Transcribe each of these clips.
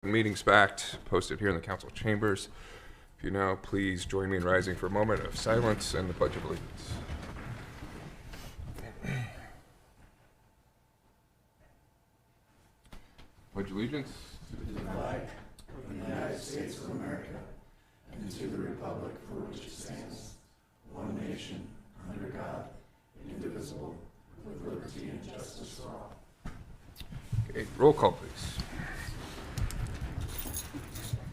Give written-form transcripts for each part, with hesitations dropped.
Meetings back, posted here in the council chambers. If you now please join me in rising for a moment of silence and the Pledge of Allegiance. Pledge allegiance to the flag of the United States of America and to the republic for which it stands, one nation, under God, indivisible, with liberty and justice for all. Okay, roll call please.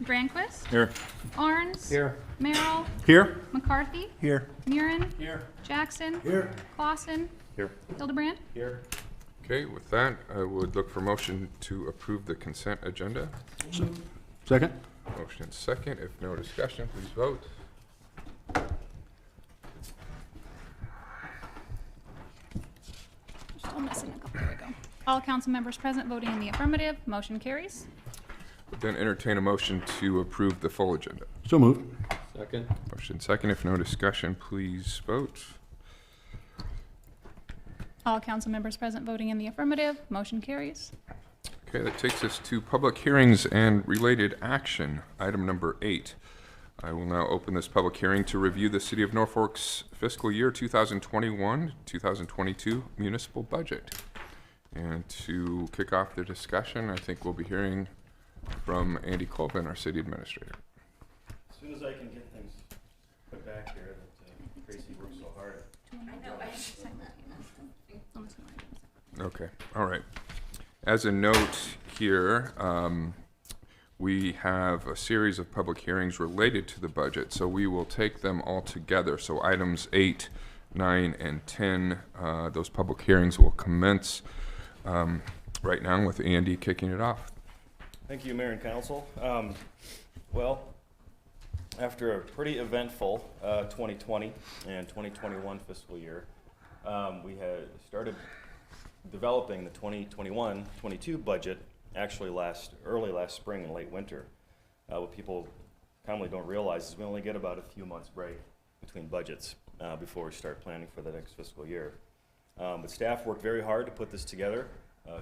Branquist. Here. Arns. Here. Merrill. Here. McCarthy. Here. Murin. Here. Jackson. Here. Clausen. Here. Hildebrand. Here. Okay, with that, I would look for motion to approve the consent agenda. Second. Motion second. If no discussion, please vote. Still missing a couple. There we go. All council members present voting in the affirmative. Motion carries. Would then entertain a motion to approve the full agenda. So moved. Second. Motion second. If no discussion, please vote. All council members present voting in the affirmative. Motion carries. Okay, that takes us to public hearings and related action. Item number 8. I will now open this public hearing to review the City of Norfolk's fiscal year 2021-2022 municipal budget. And to kick off the discussion, I think we'll be hearing from Andy Colvin, our city administrator. As soon as I can get things put back here that Tracy worked so hard. Okay, all right. As a note here, we have a series of public hearings related to the budget, so we will take them all together. So items 8, 9, and 10, those public hearings will commence right now with Andy kicking it off. Thank you, Mayor and Council. Well, after a pretty eventful 2020 and 2021 fiscal year, we had started developing the 2021-22 budget actually early last spring and late winter. What people commonly don't realize is we only get about a few months break between budgets before we start planning for the next fiscal year. But staff worked very hard to put this together.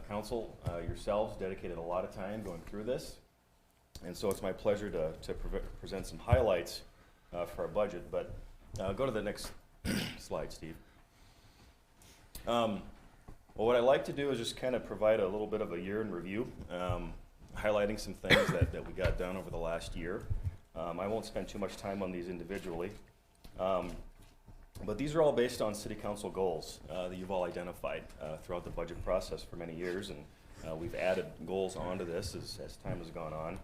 Council, yourselves dedicated a lot of time going through this, and so it's my pleasure to present some highlights for our budget. But go to the next slide, Steve. Well, what I like to do is just kind of provide a little bit of a year in review, highlighting some things that we got done over the last year. I won't spend too much time on these individually. But these are all based on City Council goals that you've all identified throughout the budget process for many years, and we've added goals onto this as time has gone on.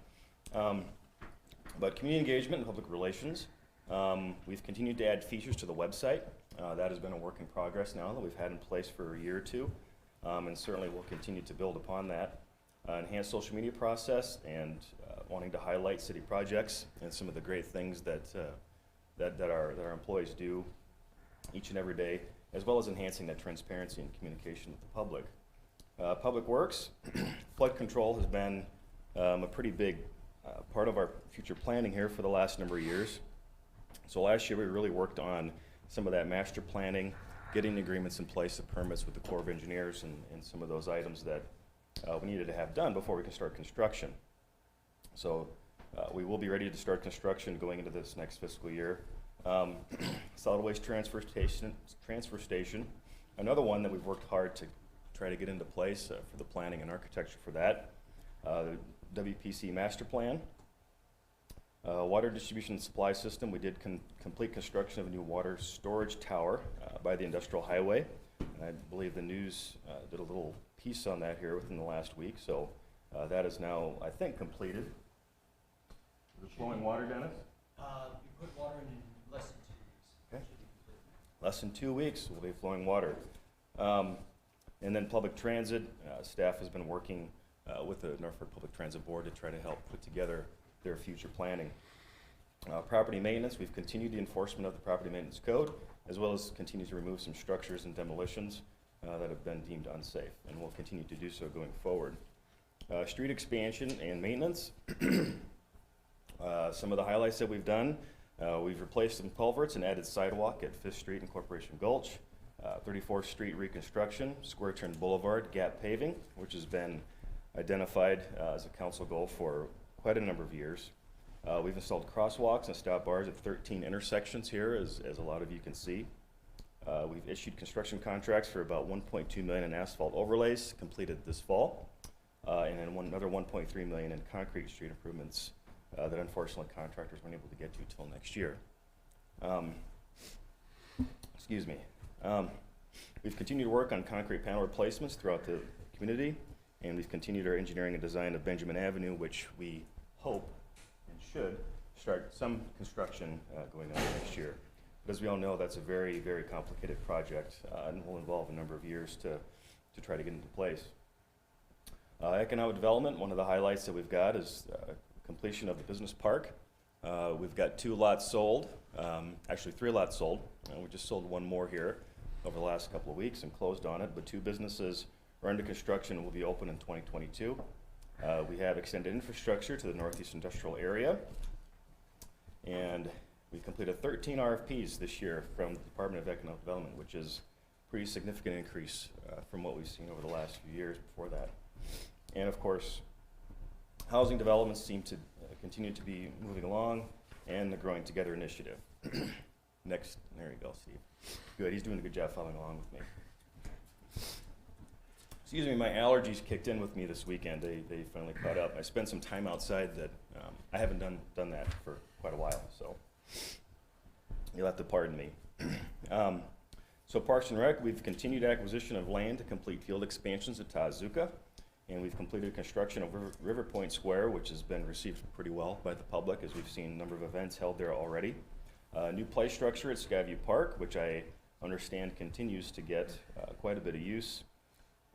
But community engagement and public relations, we've continued to add features to the website. That has been a work in progress now that we've had in place for a year or two, and certainly we'll continue to build upon that. Enhanced social media process and wanting to highlight city projects and some of the great things that our employees do each and every day, as well as enhancing that transparency and communication with the public. Public Works, flood control has been a pretty big part of our future planning here for the last number of years. So last year we really worked on some of that master planning, getting agreements in place, the permits with the Corps of Engineers, and some of those items that we needed to have done before we can start construction. So we will be ready to start construction going into this next fiscal year. Solid waste transfer station, another one that we've worked hard to try to get into place for the planning and architecture for that. The WPC master plan. Water distribution and supply system, we did complete construction of a new water storage tower by the industrial highway. And I believe the news did a little piece on that here within the last week, so that is now, I think, completed. Is it flowing water, Dennis? You put water in less than 2 weeks. Okay. Less than 2 weeks will be flowing water. And then public transit, staff has been working with the Norfolk Public Transit Board to try to help put together their future planning. Property maintenance, we've continued the enforcement of the property maintenance code, as well as continue to remove some structures and demolitions that have been deemed unsafe, and we'll continue to do so going forward. Street expansion and maintenance. Some of the highlights that we've done, we've replaced some culverts and added sidewalk at 5th Street and Corporation Gulch, 34th Street reconstruction, Square Turn Boulevard, gap paving, which has been identified as a council goal for quite a number of years. We've installed crosswalks and stop bars at 13 intersections here, as a lot of you can see. We've issued construction contracts for about $1.2 million in asphalt overlays completed this fall, and then another $1.3 million in concrete street improvements that unfortunately contractors weren't able to get to till next year. Excuse me. We've continued to work on concrete panel replacements throughout the community, and we've continued our engineering and design of Benjamin Avenue, which we hope and should start some construction going on next year. But as we all know, that's a very, very complicated project and will involve a number of years to try to get into place. Economic development, one of the highlights that we've got is completion of the business park. We've got 2 lots sold, actually 3 lots sold. We just sold 1 more here over the last couple of weeks and closed on it, but 2 businesses are under construction and will be open in 2022. We have extended infrastructure to the Northeast Industrial Area, and we completed 13 RFPs this year from the Department of Economic Development, which is a pretty significant increase from what we've seen over the last few years before that. And of course, housing developments seem to continue to be moving along, and the Growing Together initiative. Next, there you go, Steve. Good, he's doing a good job following along with me. Excuse me, my allergies kicked in with me this weekend. They finally caught up. I spent some time outside that I haven't done that for quite a while, so you'll have to pardon me. So Parks and Rec, we've continued acquisition of land to complete field expansions at Tazuka, and we've completed construction of River Point Square, which has been received pretty well by the public, as we've seen a number of events held there already. New play structure at Skyview Park, which I understand continues to get quite a bit of use.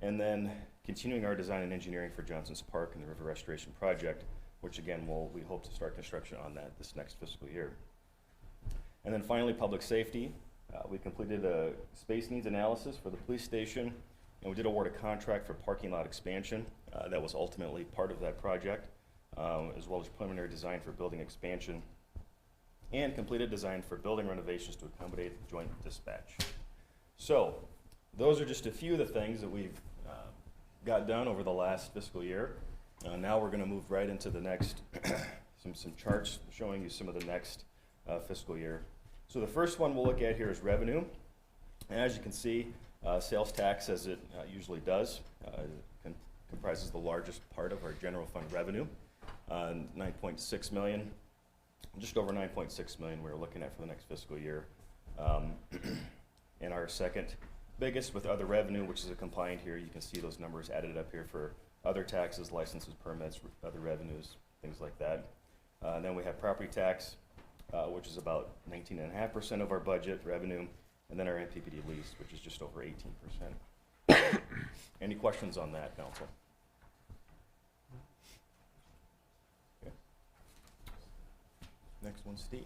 And then continuing our design and engineering for Johnson's Park and the River Restoration Project, which again, we hope to start construction on that this next fiscal year. And then finally, public safety. We completed a space needs analysis for the police station, and we did award a contract for parking lot expansion. That was ultimately part of that project, as well as preliminary design for building expansion, and completed design for building renovations to accommodate joint dispatch. So, those are just a few of the things that we've got done over the last fiscal year. Now we're going to move right into the next, some charts showing you some of the next fiscal year. So the first one we'll look at here is revenue. And as you can see, sales tax, as it usually does, comprises the largest part of our general fund revenue. 9.6 million, just over 9.6 million we're looking at for the next fiscal year. And our second biggest with other revenue, which is a combined here. You can see those numbers added up here for other taxes, licenses, permits, other revenues, things like that. And then we have property tax, which is about 19.5% of our budget revenue, and then our MPPD lease, which is just over 18%. Any questions on that, Council? Okay. Next one, Steve.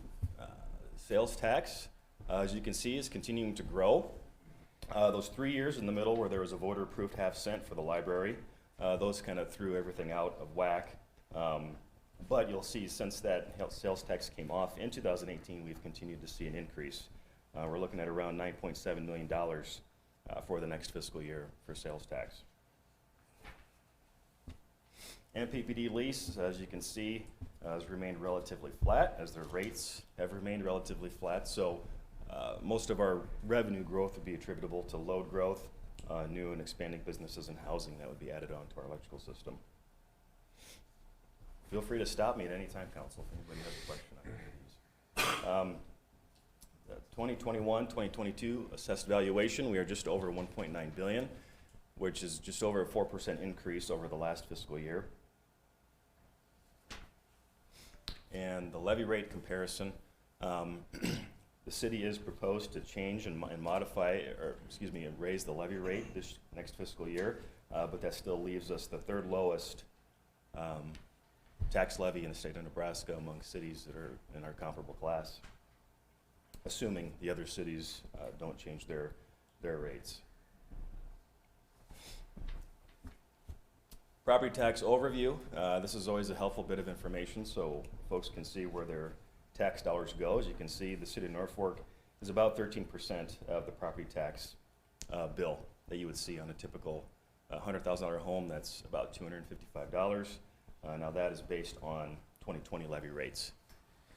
Sales tax, as you can see, is continuing to grow. Those 3 years in the middle where there was a voter-approved half-cent for the library, those kind of threw everything out of whack. But you'll see since that sales tax came off in 2018, we've continued to see an increase. We're looking at around $9.7 million for the next fiscal year for sales tax. MPPD lease, as you can see, has remained relatively flat as their rates have remained relatively flat. So most of our revenue growth would be attributable to load growth, new and expanding businesses and housing that would be added on to our electrical system. Feel free to stop me at any time, Council, if anybody has a question on any of these. 2021-2022 assessed valuation, we are just over 1.9 billion, which is just over a 4% increase over the last fiscal year. And the levy rate comparison, the city is proposed to change and modify, or excuse me, and raise the levy rate this next fiscal year, but that still leaves us the third lowest tax levy in the state of Nebraska among cities that are in our comparable class, assuming the other cities don't change their rates. Property tax overview. This is always a helpful bit of information so folks can see where their tax dollars go. As you can see, the city of Norfolk is about 13% of the property tax bill that you would see on a typical a $100,000 home, that's about $255. Now that is based on 2020 levy rates,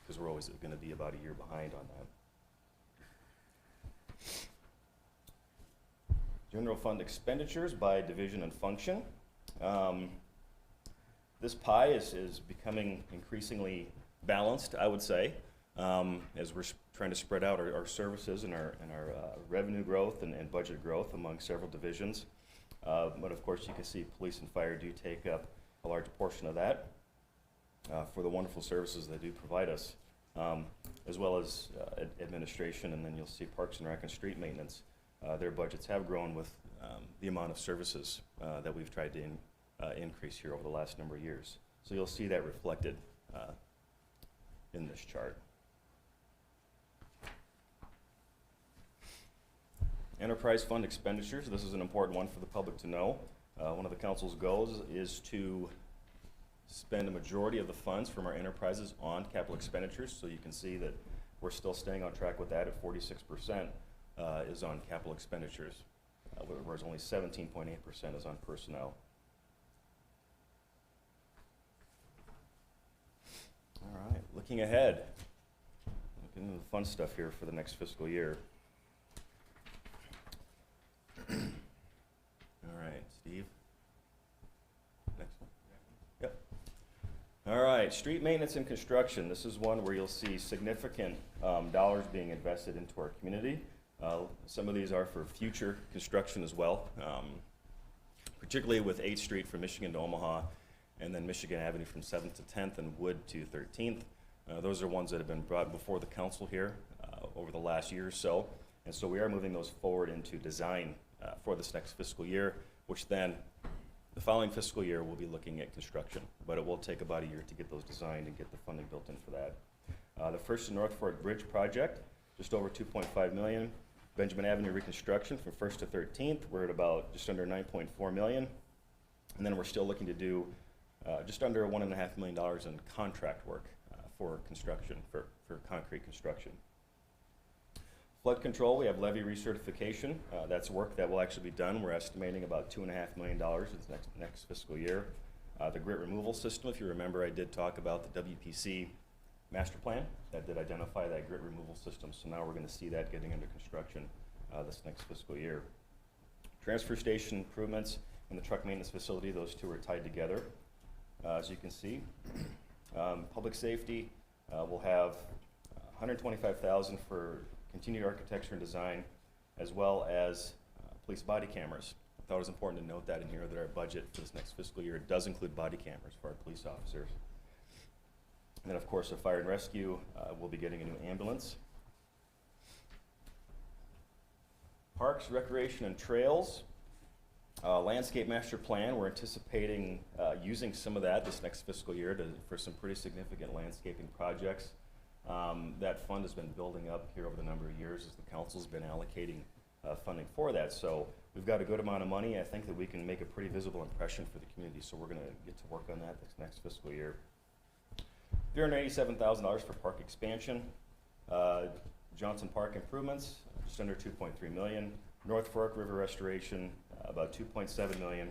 because we're always going to be about a year behind on that. General fund expenditures by division and function. This pie is becoming increasingly balanced, I would say, as we're trying to spread out our services and our revenue growth and budget growth among several divisions. But of course, you can see police and fire do take up a large portion of that for the wonderful services they do provide us, as well as administration, and then you'll see Parks and Rec and street maintenance. Their budgets have grown with the amount of services that we've tried to increase here over the last number of years. So you'll see that reflected in this chart. Enterprise fund expenditures, this is an important one for the public to know. One of the council's goals is to spend a majority of the funds from our enterprises on capital expenditures, so you can see that we're still staying on track with that at 46% is on capital expenditures, whereas only 17.8% is on personnel. All right, looking ahead, looking into the fun stuff here for the next fiscal year. All right, Steve. Next one. Yep. All right, street maintenance and construction. This is one where you'll see significant dollars being invested into our community. Some of these are for future construction as well, particularly with 8th Street from Michigan to Omaha, and then Michigan Avenue from 7th to 10th and Wood to 13th. Those are ones that have been brought before the council here over the last year or so. And so we are moving those forward into design for this next fiscal year, which then the following fiscal year we'll be looking at construction. But it will take about a year to get those designed and get the funding built in for that. The First and Norfolk Bridge project, just over $2.5 million. Benjamin Avenue reconstruction from 1st to 13th, we're at about just under $9.4 million. And then we're still looking to do just under $1.5 million in contract work for construction, for concrete construction. Flood control, we have levee recertification. That's work that will actually be done. We're estimating about $2.5 million in next fiscal year. The grit removal system, if you remember, I did talk about the WPC master plan that did identify that grit removal system. So now we're going to see that getting into construction this next fiscal year. Transfer station improvements and the truck maintenance facility, those two are tied together. As you can see, public safety will have $125,000 for continued architecture and design, as well as police body cameras. I thought it was important to note that in here, that our budget for this next fiscal year does include body cameras for our police officers. And then, of course, the fire and rescue will be getting a new ambulance. Parks, recreation, and trails. Landscape master plan, we're anticipating using some of that this next fiscal year for some pretty significant landscaping projects. That fund has been building up here over the number of years as the council's been allocating funding for that. So we've got a good amount of money. I think that we can make a pretty visible impression for the community. So we're going to get to work on that this next fiscal year. $387,000 for park expansion. Johnson Park improvements, just under $2.3 million. North Fork River restoration, about $2.7 million.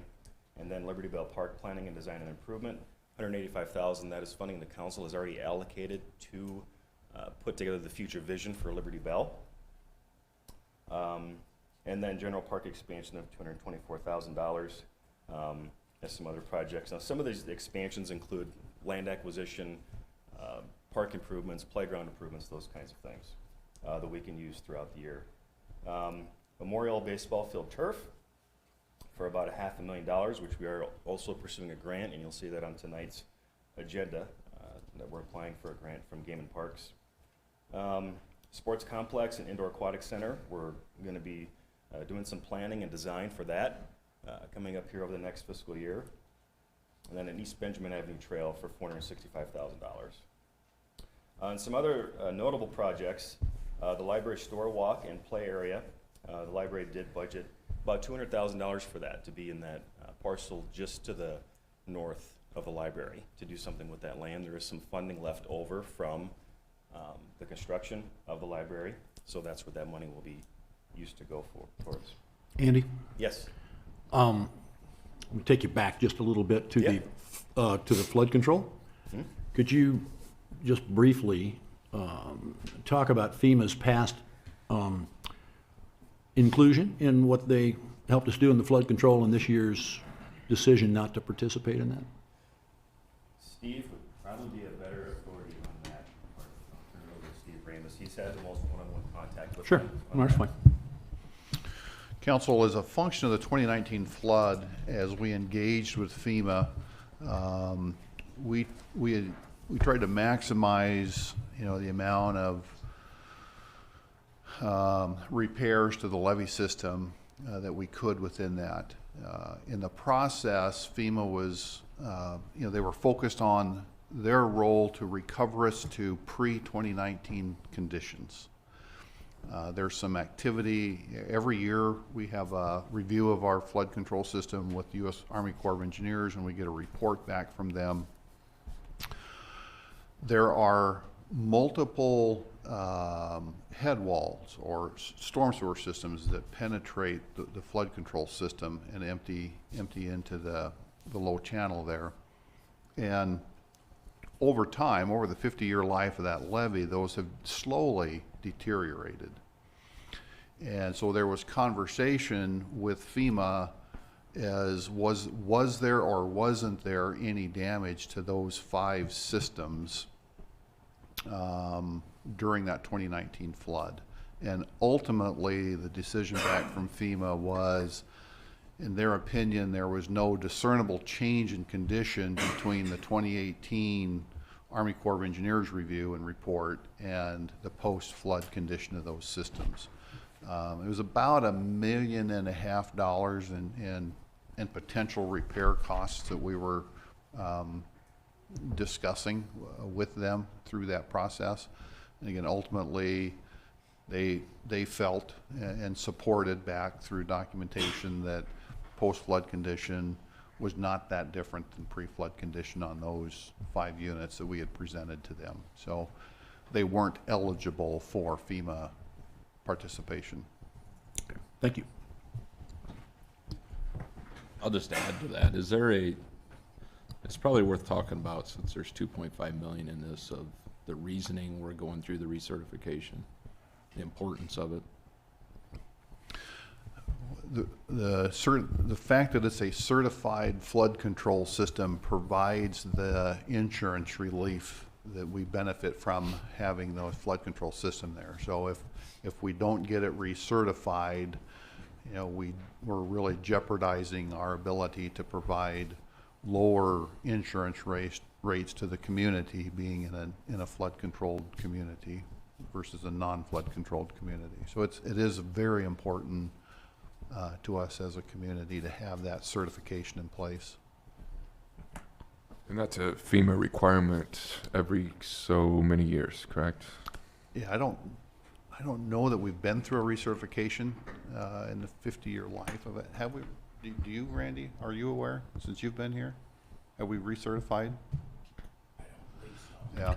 And then Liberty Bell Park planning and design and improvement, $185,000. That is funding the council has already allocated to put together the future vision for Liberty Bell. And then general park expansion of $224,000. There's some other projects. Now, some of these expansions include land acquisition, park improvements, playground improvements, those kinds of things that we can use throughout the year. Memorial baseball field turf for about $500,000, which we are also pursuing a grant, and you'll see that on tonight's agenda that we're applying for a grant from Game and Parks. Sports complex and indoor aquatic center, we're going to be doing some planning and design for that coming up here over the next fiscal year. And then an East Benjamin Avenue trail for $465,000. And some other notable projects, the library store walk and play area. The library did budget about $200,000 for that, to be in that parcel just to the north of the library, to do something with that land. There is some funding left over from the construction of the library, so that's what that money will be used to go towards. Andy, Yes. Let me take you back just a little bit to Yeah. to the flood control. Could you just briefly talk about FEMA's past inclusion in what they helped us do in the flood control and this year's decision not to participate in that? Steve would probably be a better authority on that. I'll turn it over to Steve Ramus. He's had the most one-on-one contact with Sure, them on that's that. fine. Council, as a function of the 2019 flood, as we engaged with FEMA, we tried to maximize, the amount of repairs to the levee system that we could within that. In the process, FEMA was, they were focused on their role to recover us to pre-2019 conditions. There's some activity. Every year we have a review of our flood control system with the U.S. Army Corps of Engineers, and we get a report back from them. There are multiple head walls or storm sewer systems that penetrate the flood control system and empty into the low channel there. And over time, over the 50-year life of that levee, those have slowly deteriorated. And so there was conversation with FEMA as was there or wasn't there any damage to those 5 systems during that 2019 flood. And ultimately, the decision back from FEMA was, in their opinion, there was no discernible change in condition between the 2018 Army Corps of Engineers review and report and the post-flood condition of those systems. It was about $1.5 million in potential repair costs that we were discussing with them through that process. And again, ultimately, they felt and supported back through documentation that post-flood condition was not that different than pre-flood condition on those 5 units that we had presented to them. So they weren't eligible for FEMA participation. Thank you. I'll just add to that. Is there it's probably worth talking about, since there's 2.5 million in this, of the reasoning we're going through the recertification, the importance of it. The fact that it's a certified flood control system provides the insurance relief that we benefit from having the flood control system there. So if we don't get it recertified, we're really jeopardizing our ability to provide lower insurance rates to the community, being in a flood controlled community versus a non-flood controlled community. So it is very important to us as a community to have that certification in place. And that's a FEMA requirement every so many years, correct? Yeah, I don't know that we've been through a recertification in the 50-year life of it. Have we? Do you, Randy? Are you aware, since you've been here? Have we recertified? I don't believe so. Yeah.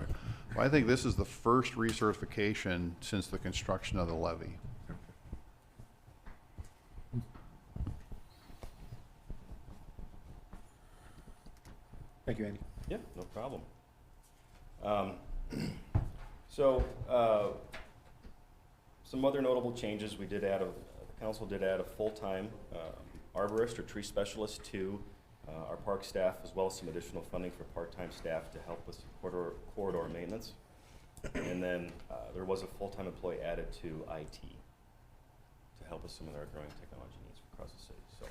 Well, I think this is the first recertification since the construction of the levee. Thank you, Andy. Yeah, no problem. Some other notable changes, we did add the council did add a full-time arborist or tree specialist to our park staff, as well as some additional funding for part-time staff to help with corridor maintenance. And then there was a full-time employee added to IT to help with some of our growing technology needs across the city. So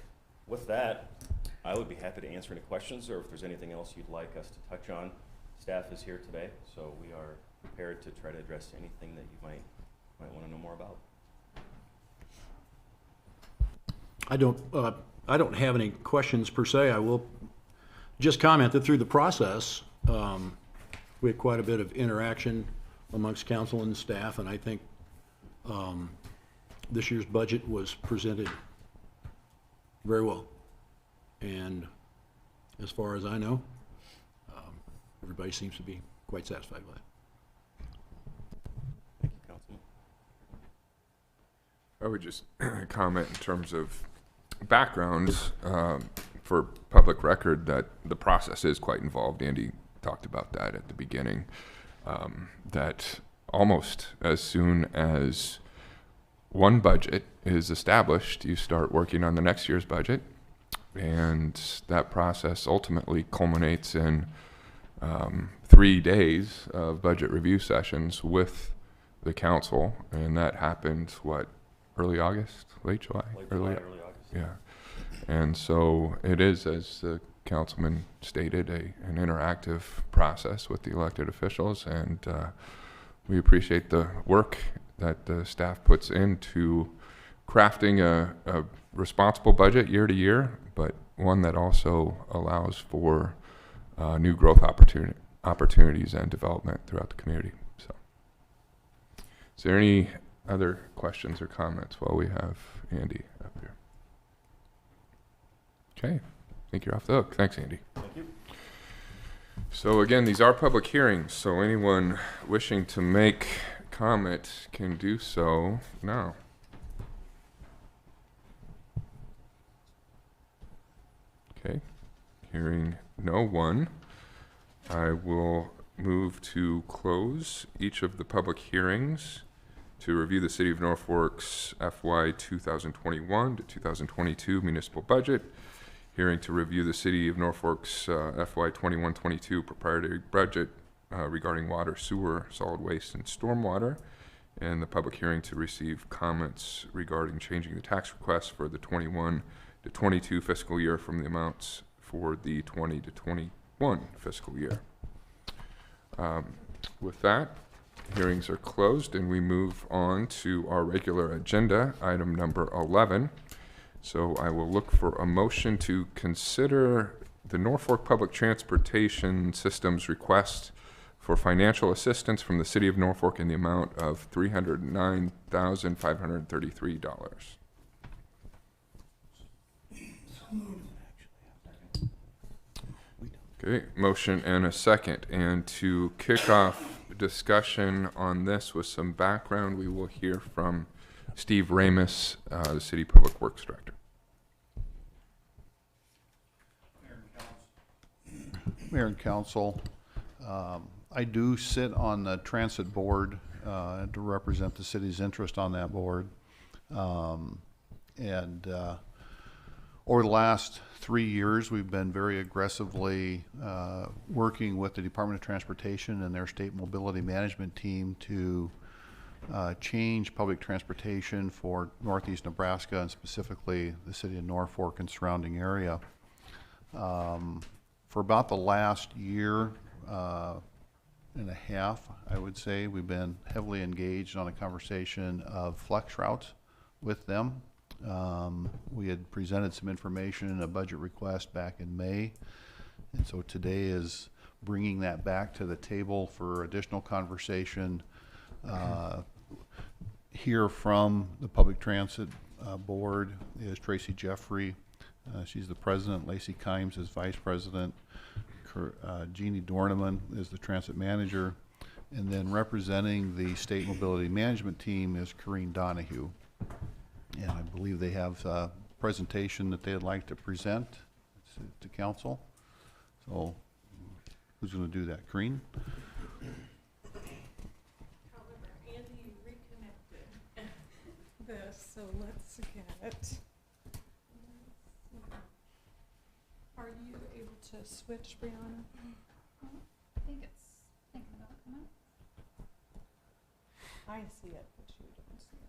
with that, I would be happy to answer any questions, or if there's anything else you'd like us to touch on. Staff is here today, so we are prepared to try to address anything that you might want to know more about. I don't have any questions per se. I will just comment that through the process, we had quite a bit of interaction amongst council and staff, and I think this year's budget was presented very well. And as far as I know, everybody seems to be quite satisfied with it. Thank you, Councilman. I would just comment in terms of background. for public record, that the process is quite involved. Andy talked about that at the beginning. That almost as soon as one budget is established, you start working on the next year's budget, and that process ultimately culminates in 3 days of budget review sessions with the council, and that happened, early August, late July? Late July, early August. Yeah. And so it is, as the councilman stated, an interactive process with the elected officials, and we appreciate the work that the staff puts into crafting a responsible budget year to year, but one that also allows for new growth opportunities and development throughout the community. So, is there any other questions or comments while we have Andy up here? Okay, I think you're off the hook. Thanks, Andy. Thank you. So again, these are public hearings, so anyone wishing to make comment can do so now. Okay, hearing no one, I will move to close each of the public hearings to review the City of Norfolk's FY 2021 to 2022 municipal budget, hearing to review the City of Norfolk's FY 21-22 proprietary budget regarding water, sewer, solid waste, and stormwater, and the public hearing to receive comments regarding changing the tax request for the 21 to 22 fiscal year from the amounts for the 20 to 21 fiscal year. With that, hearings are closed, and we move on to our regular agenda, item number 11. So I will look for a motion to consider the Norfolk Public Transportation System's request for financial assistance from the City of Norfolk in the amount of $309,533. Okay, motion and a second. And to kick off discussion on this with some background, we will hear from Steve Ramus, the City Public Works Director. Mayor and Council, I do sit on the Transit Board to represent the city's interest on that board. Over the last 3 years, we've been very aggressively working with the Department of Transportation and their state mobility management team to change public transportation for Northeast Nebraska and specifically the city of Norfolk and surrounding area. For about the last year and a half, I would say, we've been heavily engaged on a conversation of flex routes with them. We had presented some information in a budget request back in May, and so today is bringing that back to the table for additional conversation. Here from the Public Transit Board is Tracy Jeffrey. She's the president. Lacey Kimes is vice president. Jeannie Dorneman is the transit manager. And then representing the state mobility management team is Corrine Donahue. And I believe they have a presentation that they'd like to present to council. So who's going to do that? Corrine? However, Andy reconnected this, so let's get it. Are you able to switch, Brianna? I think it's thinking about coming. I see it, but you don't see it.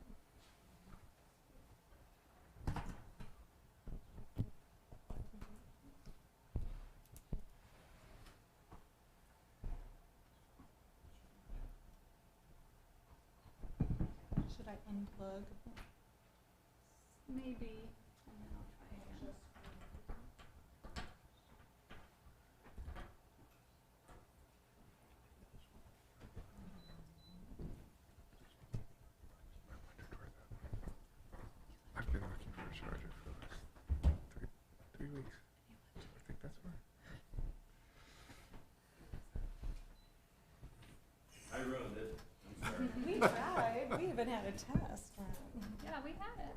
Should I unplug? Maybe. And then I'll try again. I've been looking for a charger for the last three weeks. I think that's fine. I ruined it. I'm sorry. We tried. We even had a test run. Yeah, we had it.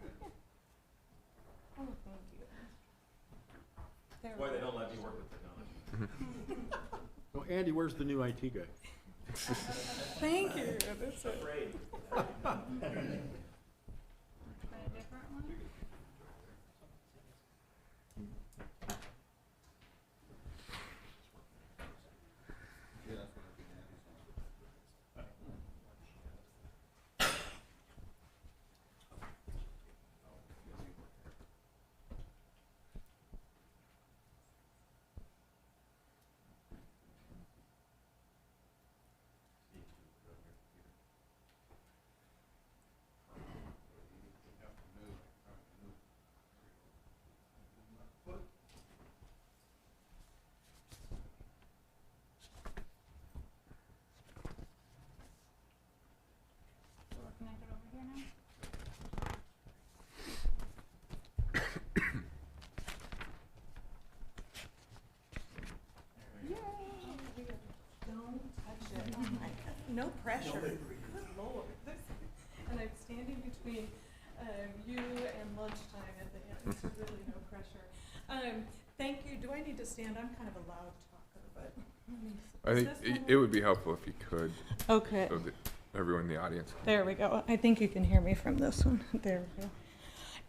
Boy, they don't let me work with technology. Well, Andy, where's the new IT guy? Thank you. That's it. Afraid. Got a different one? So we're connected over here now? Yay. Don't touch it. No pressure. Good Lord. And I'm standing between you and lunchtime at the end, so really no pressure. Thank you. Do I need to stand? I'm kind of a loud talker, but let me. I think Is this it would be helpful if you could, Okay. so that everyone in the audience. There we go. I think you can hear me from this one. There we go.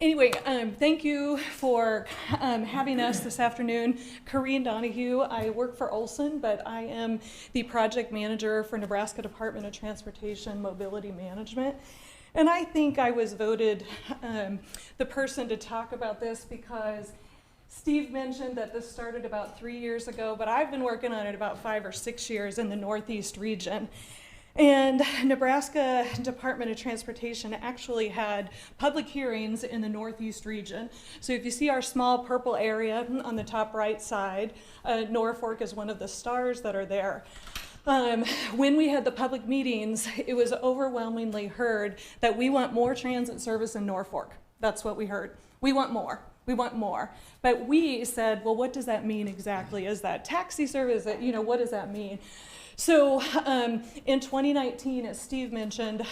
Anyway, thank you for having us this afternoon. Corrine Donahue, I work for Olson, but I am the project manager for Nebraska Department of Transportation Mobility Management. And I think I was voted the person to talk about this because Steve mentioned that this started about 3 years ago, but I've been working on it about 5 or 6 years in the Northeast region. And Nebraska Department of Transportation actually had public hearings in the Northeast region. So if you see our small purple area on the top right side, Norfolk is one of the stars that are there. When we had the public meetings, it was overwhelmingly heard that we want more transit service in Norfolk. That's what we heard. We want more. We want more. But we said, well, what does that mean exactly? Is that taxi service? What does that mean? So in 2019, as Steve mentioned,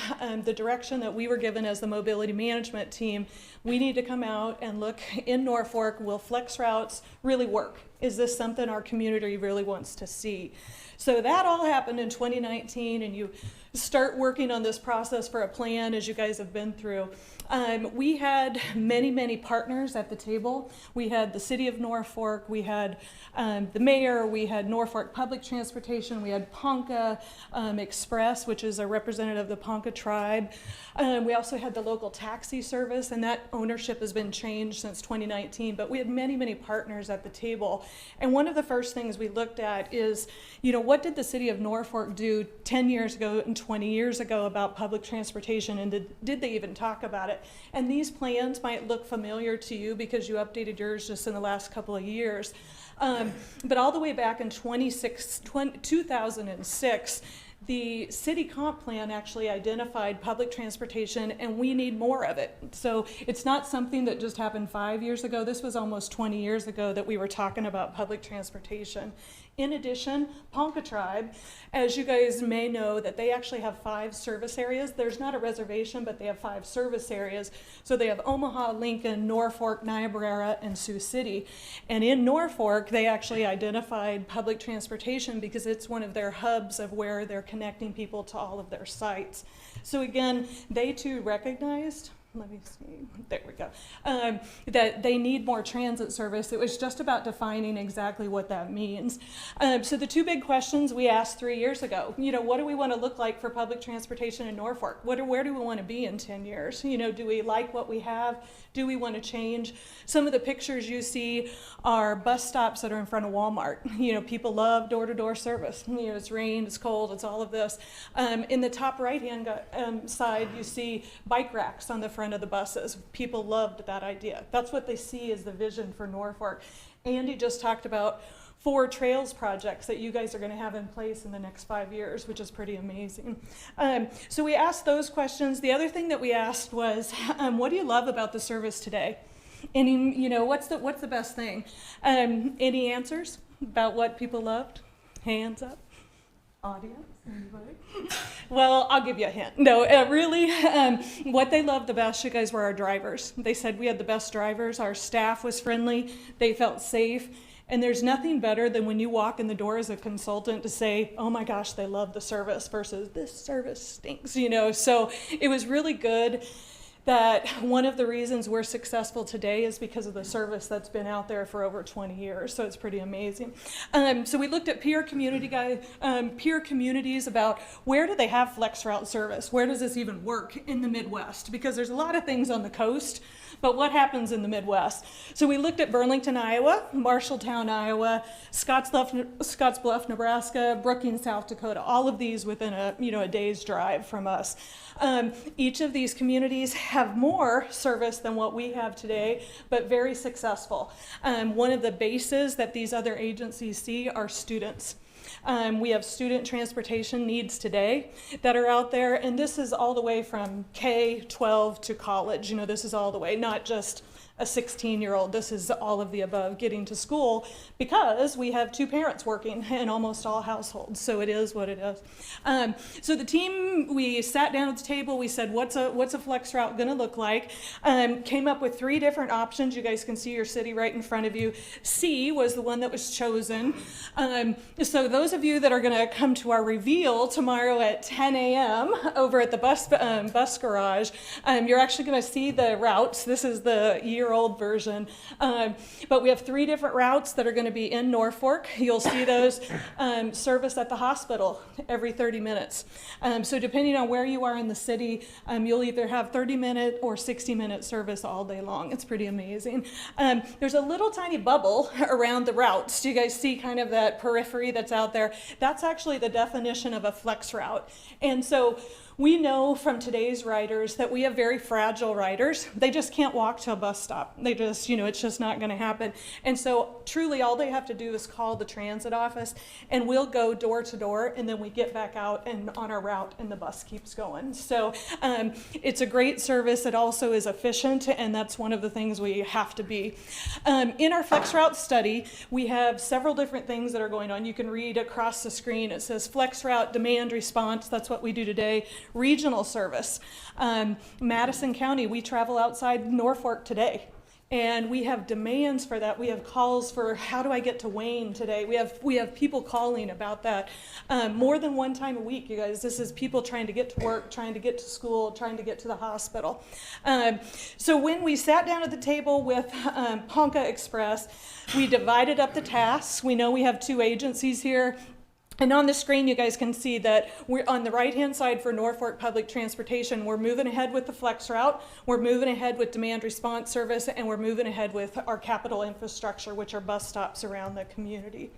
the direction that we were given as the mobility management team, we need to come out and look in Norfolk, will flex routes really work? Is this something our community really wants to see? So that all happened in 2019, and you start working on this process for a plan as you guys have been through. We had many, many partners at the table. We had the city of Norfolk, we had the mayor, we had Norfolk Public Transportation, we had Ponca Express, which is a representative of the Ponca tribe. We also had the local taxi service, and that ownership has been changed since 2019, but we had many, many partners at the table. And one of the first things we looked at is, what did the city of Norfolk do 10 years ago and 20 years ago about public transportation, and did they even talk about it? And these plans might look familiar to you because you updated yours just in the last couple of years. But all the way back in 2006, the city comp plan actually identified public transportation, and we need more of it. So it's not something that just happened 5 years ago. This was almost 20 years ago that we were talking about public transportation. In addition, Ponca tribe, as you guys may know, that they actually have 5 service areas. There's not a reservation, but they have 5 service areas. So they have Omaha, Lincoln, Norfolk, Niobrara, and Sioux City. And in Norfolk, they actually identified public transportation because it's one of their hubs of where they're connecting people to all of their sites. So again, they too recognized, let me see, there we go, that they need more transit service. It was just about defining exactly what that means. So the 2 big questions we asked 3 years ago, what do we want to look like for public transportation in Norfolk? Where do we want to be in 10 years? Do we like what we have? Do we want to change? Some of the pictures you see are bus stops that are in front of Walmart. People love door-to-door service. It's rain, it's cold, it's all of this. In the top right-hand side, you see bike racks on the front of the buses. People loved that idea. That's what they see as the vision for Norfolk. Andy just talked about 4 trails projects that you guys are going to have in place in the next 5 years, which is pretty amazing. So we asked those questions. The other thing that we asked was, what do you love about the service today? Any, what's the best thing? Any answers about what people loved? Hands up. Audience, anybody? Well, I'll give you a hint. No, really, what they loved the best, you guys, were our drivers. They said we had the best drivers. Our staff was friendly. They felt safe. And there's nothing better than when you walk in the door as a consultant to say, oh my gosh, they love the service versus this service stinks, you know. So it was really good that one of the reasons we're successful today is because of the service that's been out there for over 20 years. So it's pretty amazing. So we looked at peer communities about where do they have flex route service? Where does this even work in the Midwest? Because there's a lot of things on the coast, but what happens in the Midwest? So we looked at Burlington, Iowa, Marshalltown, Iowa, Scottsbluff, Nebraska, Brookings, South Dakota, all of these within a day's drive from us. Each of these communities have more service than what we have today, but very successful. One of the bases that these other agencies see are students. We have student transportation needs today that are out there, and this is all the way from K-12 to college. You know, this is all the way, not just a 16-year-old. This is all of the above getting to school because we have two parents working in almost all households. So it is what it is. So the team, we sat down at the table. We said, what's a flex route going to look like? Came up with 3 different options. You guys can see your city right in front of you. C was the one that was chosen. So those of you that are going to come to our reveal tomorrow at 10 a.m. over at the bus garage, you're actually going to see the routes. This is the year-old version. But we have 3 different routes that are going to be in Norfolk. You'll see those service at the hospital every 30 minutes. So depending on where you are in the city, you'll either have 30-minute or 60-minute service all day long. It's pretty amazing. There's a little tiny bubble around the routes. Do you guys see kind of that periphery that's out there? That's actually the definition of a flex route. And so we know from today's riders that we have very fragile riders. They just can't walk to a bus stop. They just, it's just not going to happen. And so truly all they have to do is call the transit office and we'll go door to door and then we get back out and on our route and the bus keeps going. So it's a great service. It also is efficient and that's one of the things we have to be. In our flex route study, we have several different things that are going on. You can read across the screen. It says flex route demand response. That's what we do today. Regional service. Madison County, we travel outside Norfolk today. And we have demands for that. We have calls for how do I get to Wayne today? We have people calling about that more than one time a week, you guys. This is people trying to get to work, trying to get to school, trying to get to the hospital. So when we sat down at the table with Ponca Express, we divided up the tasks. We know we have 2 agencies here. And on the screen, you guys can see that we're on the right-hand side for Norfolk Public Transportation. We're moving ahead with the flex route. We're moving ahead with demand response service, and we're moving ahead with our capital infrastructure, which are bus stops around the community.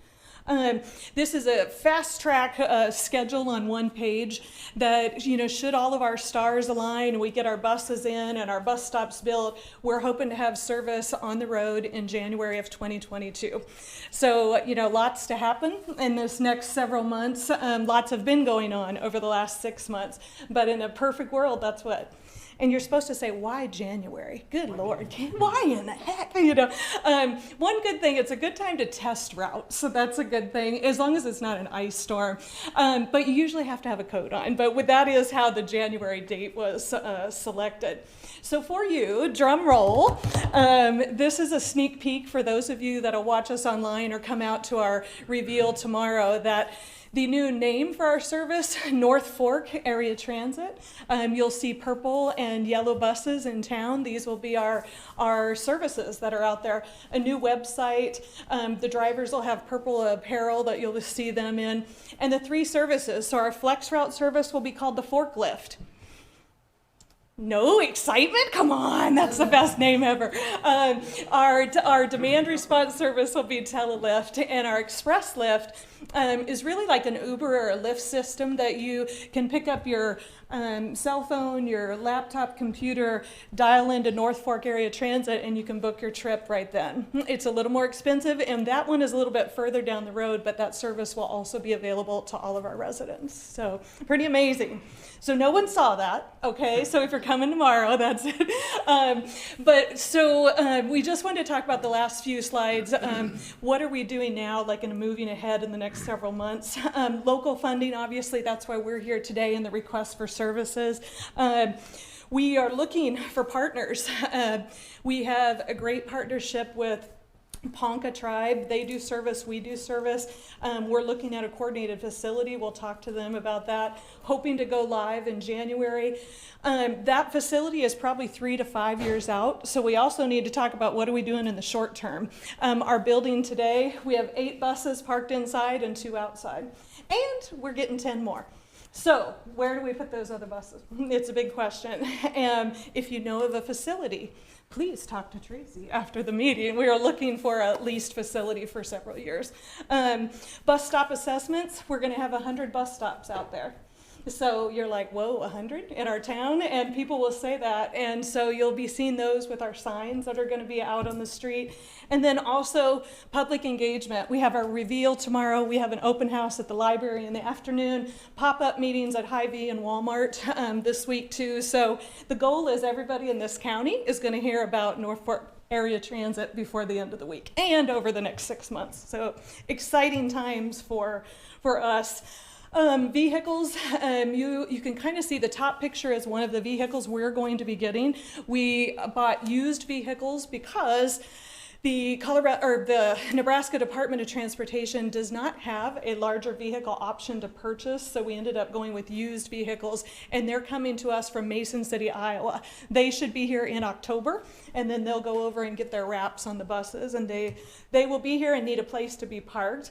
This is a fast track schedule on one page that, should all of our stars align and we get our buses in and our bus stops built, we're hoping to have service on the road in January of 2022. So, lots to happen in this next several months. Lots have been going on over the last 6 months, but in a perfect world, that's what. And you're supposed to say, why January? Good Lord, why in the heck? One good thing, it's a good time to test routes. So that's a good thing, as long as it's not an ice storm. But you usually have to have a coat on. But that is how the January date was selected. So for you, drum roll, this is a sneak peek for those of you that'll watch us online or come out to our reveal tomorrow that the new name for our service, North Fork Area Transit. You'll see purple and yellow buses in town. These will be our services that are out there. A new website. The drivers will have purple apparel that you'll see them in. And the 3 services. So our flex route service will be called the forklift. No excitement? Come on, that's the best name ever. Our demand response service will be Telelift, and our Express Lift is really like an Uber or a Lyft system that you can pick up your cell phone, your laptop, computer, dial into North Fork Area Transit, and you can book your trip right then. It's a little more expensive, and that one is a little bit further down the road, but that service will also be available to all of our residents. So pretty amazing. So no one saw that, okay? So if you're coming tomorrow, that's it. We just wanted to talk about the last few slides. What are we doing now, like in moving ahead in the next several months? Local funding, obviously, that's why we're here today in the request for services. We are looking for partners. We have a great partnership with Ponca tribe, they do service, we do service. We're looking at a coordinated facility. We'll talk to them about that, hoping to go live in January. That facility is probably 3 to 5 years out, so we also need to talk about what are we doing in the short term. Our building today, we have 8 buses parked inside and 2 outside, and we're getting 10 more. So where do we put those other buses? It's a big question. If you know of a facility, please talk to Tracy after the meeting. We are looking for a leased facility for several years. Bus stop assessments, we're going to have 100 bus stops out there. So you're like, whoa, 100 in our town? And people will say that. And so you'll be seeing those with our signs that are going to be out on the street. And then also public engagement. We have our reveal tomorrow. We have an open house at the library in the afternoon, pop-up meetings at Hy-Vee and Walmart this week too. So the goal is everybody in this county is going to hear about Norfolk area transit before the end of the week and over the next 6 months. So exciting times for us. Vehicles, you can kind of see the top picture as one of the vehicles we're going to be getting. We bought used vehicles because the Nebraska Department of Transportation does not have a larger vehicle option to purchase, so we ended up going with used vehicles, and they're coming to us from Mason City, Iowa. They should be here in October, and then they'll go over and get their wraps on the buses, and they will be here and need a place to be parked.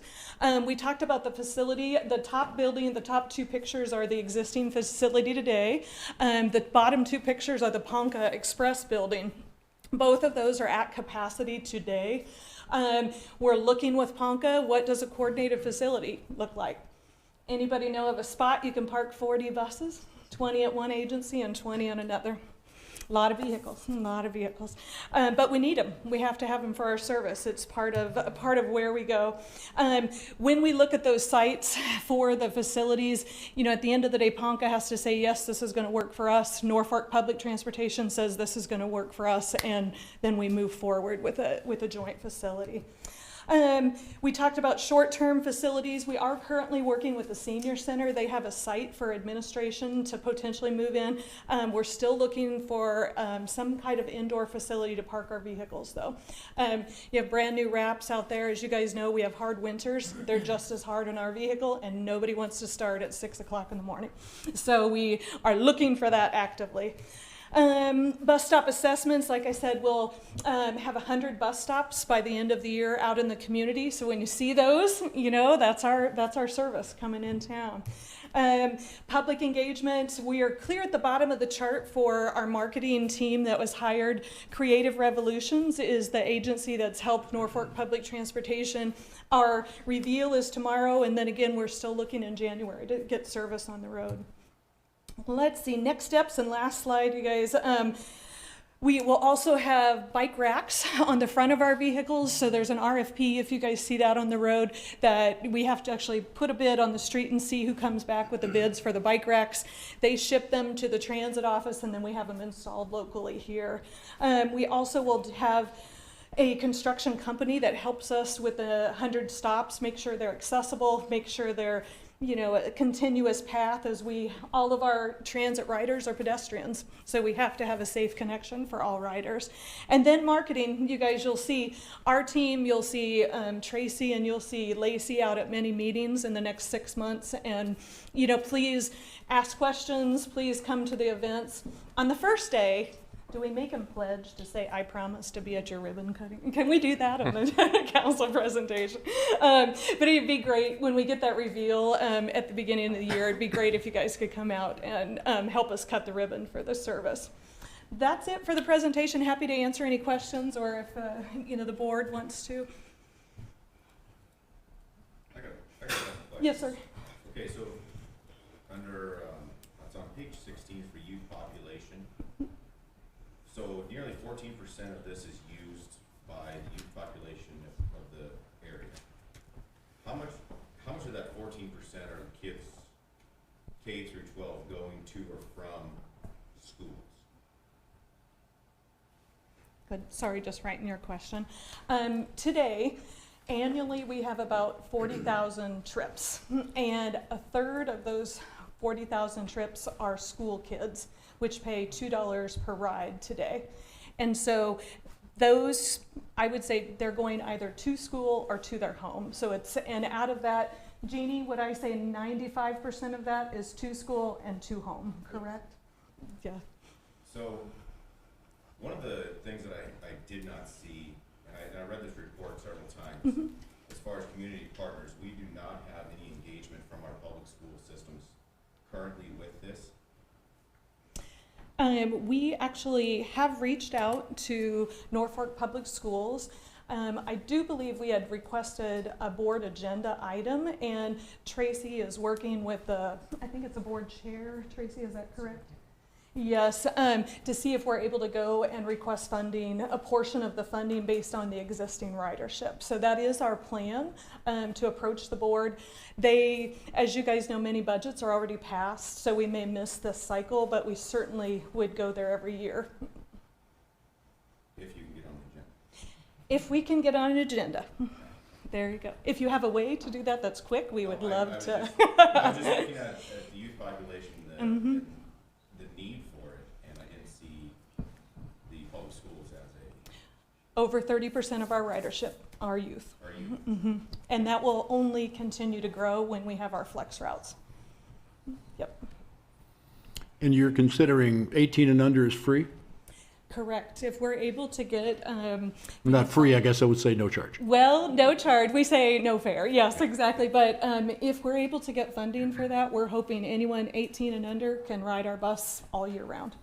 We talked about the facility. The top building, the top 2 pictures are the existing facility today. The bottom 2 pictures are the Ponca Express building. Both of those are at capacity today. We're looking with Ponca, what does a coordinated facility look like? Anybody know of a spot you can park 40 buses? 20 at one agency and 20 on another. A lot of vehicles, but we need them. We have to have them for our service. It's part of where we go. When we look at those sites for the facilities, at the end of the day, Ponca has to say, yes, this is going to work for us. Norfolk Public Transportation says this is going to work for us, and then we move forward with a joint facility. We talked about short-term facilities. We are currently working with the senior center. They have a site for administration to potentially move in. We're still looking for some kind of indoor facility to park our vehicles, though. You have brand new wraps out there. As you guys know, we have hard winters. They're just as hard on our vehicle, and nobody wants to start at 6 o'clock in the morning. So we are looking for that actively. Bus stop assessments, like I said, we'll have 100 bus stops by the end of the year out in the community. So when you see those, that's our service coming in town. Public engagement, we are clear at the bottom of the chart for our marketing team that was hired. Creative Revolutions is the agency that's helped Norfolk Public Transportation. Our reveal is tomorrow, and then again, we're still looking in January to get service on the road. Let's see, next steps and last slide, you guys. We will also have bike racks on the front of our vehicles. So there's an RFP, if you guys see that on the road, that we have to actually put a bid on the street and see who comes back with the bids for the bike racks. They ship them to the transit office, and then we have them installed locally here. We also will have a construction company that helps us with the 100 stops, make sure they're accessible, make sure they're a continuous path, as all of our transit riders are pedestrians. So we have to have a safe connection for all riders. And then marketing, you guys, you'll see our team, you'll see Tracy, and you'll see Lacey out at many meetings in the next 6 months. And, please ask questions, please come to the events. On the first day, do we make them pledge to say, I promise to be at your ribbon cutting? Can we do that on the council presentation? But it'd be great when we get that reveal at the beginning of the year. It'd be great if you guys could come out and help us cut the ribbon for the service. That's it for the presentation. Happy to answer any questions, or if the board wants to. I got a question. Yes, sir. Okay, so under it's on page 16 for youth population. So nearly 14% of this is used by the youth population of the area. How much of that 14% are kids K through 12 going to or from schools? Good. Sorry, just writing your question. Today, annually, we have about 40,000 trips, and a third of those 40,000 trips are school kids, which pay $2 per ride today. And so Those, I would say they're going either to school or to their home. So it's, and out of that, Jeannie, would I say 95% of that is to school and to home, correct? Yeah. So, one of the things that I did not see, and I read this report several times, as far as community partners, we do not have any engagement from our public school systems currently with this. We actually have reached out to Norfolk Public Schools. I do believe we had requested a board agenda item, and Tracy is working with the, I think it's a board chair, Tracy, is that correct? Yes, to see if we're able to go and request funding, a portion of the funding based on the existing ridership. So that is our plan, to approach the board. They, as you guys know, many budgets are already passed, so we may miss this cycle, but we certainly would go there every year. If you can get on the agenda. If we can get on an agenda. There you go. If you have a way to do that that's quick, we would love to. I'm just looking at the youth population, the need for it, and I didn't see the public schools as Over 30% of our ridership are youth. a, are you? And that will only continue to grow when we have our flex routes. Yep. And you're considering 18 and under is free? Correct. If we're able to get, Not free, I guess I would say no charge. well, no charge. We say no fare. Yes, exactly. But if we're able to get funding for that, we're hoping anyone 18 and under can ride our bus all year round.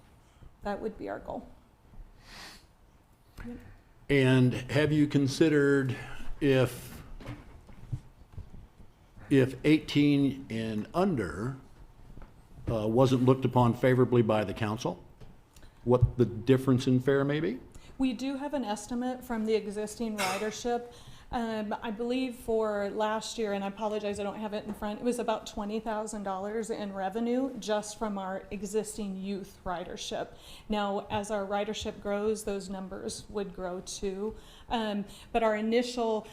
That would be our goal. And have you considered if 18 and under wasn't looked upon favorably by the council, what the difference in fare may be? We do have an estimate from the existing ridership. I believe for last year, and I apologize, I don't have it in front, it was about $20,000 in revenue just from our existing youth ridership. Now, as our ridership grows, those numbers would grow too. But our initial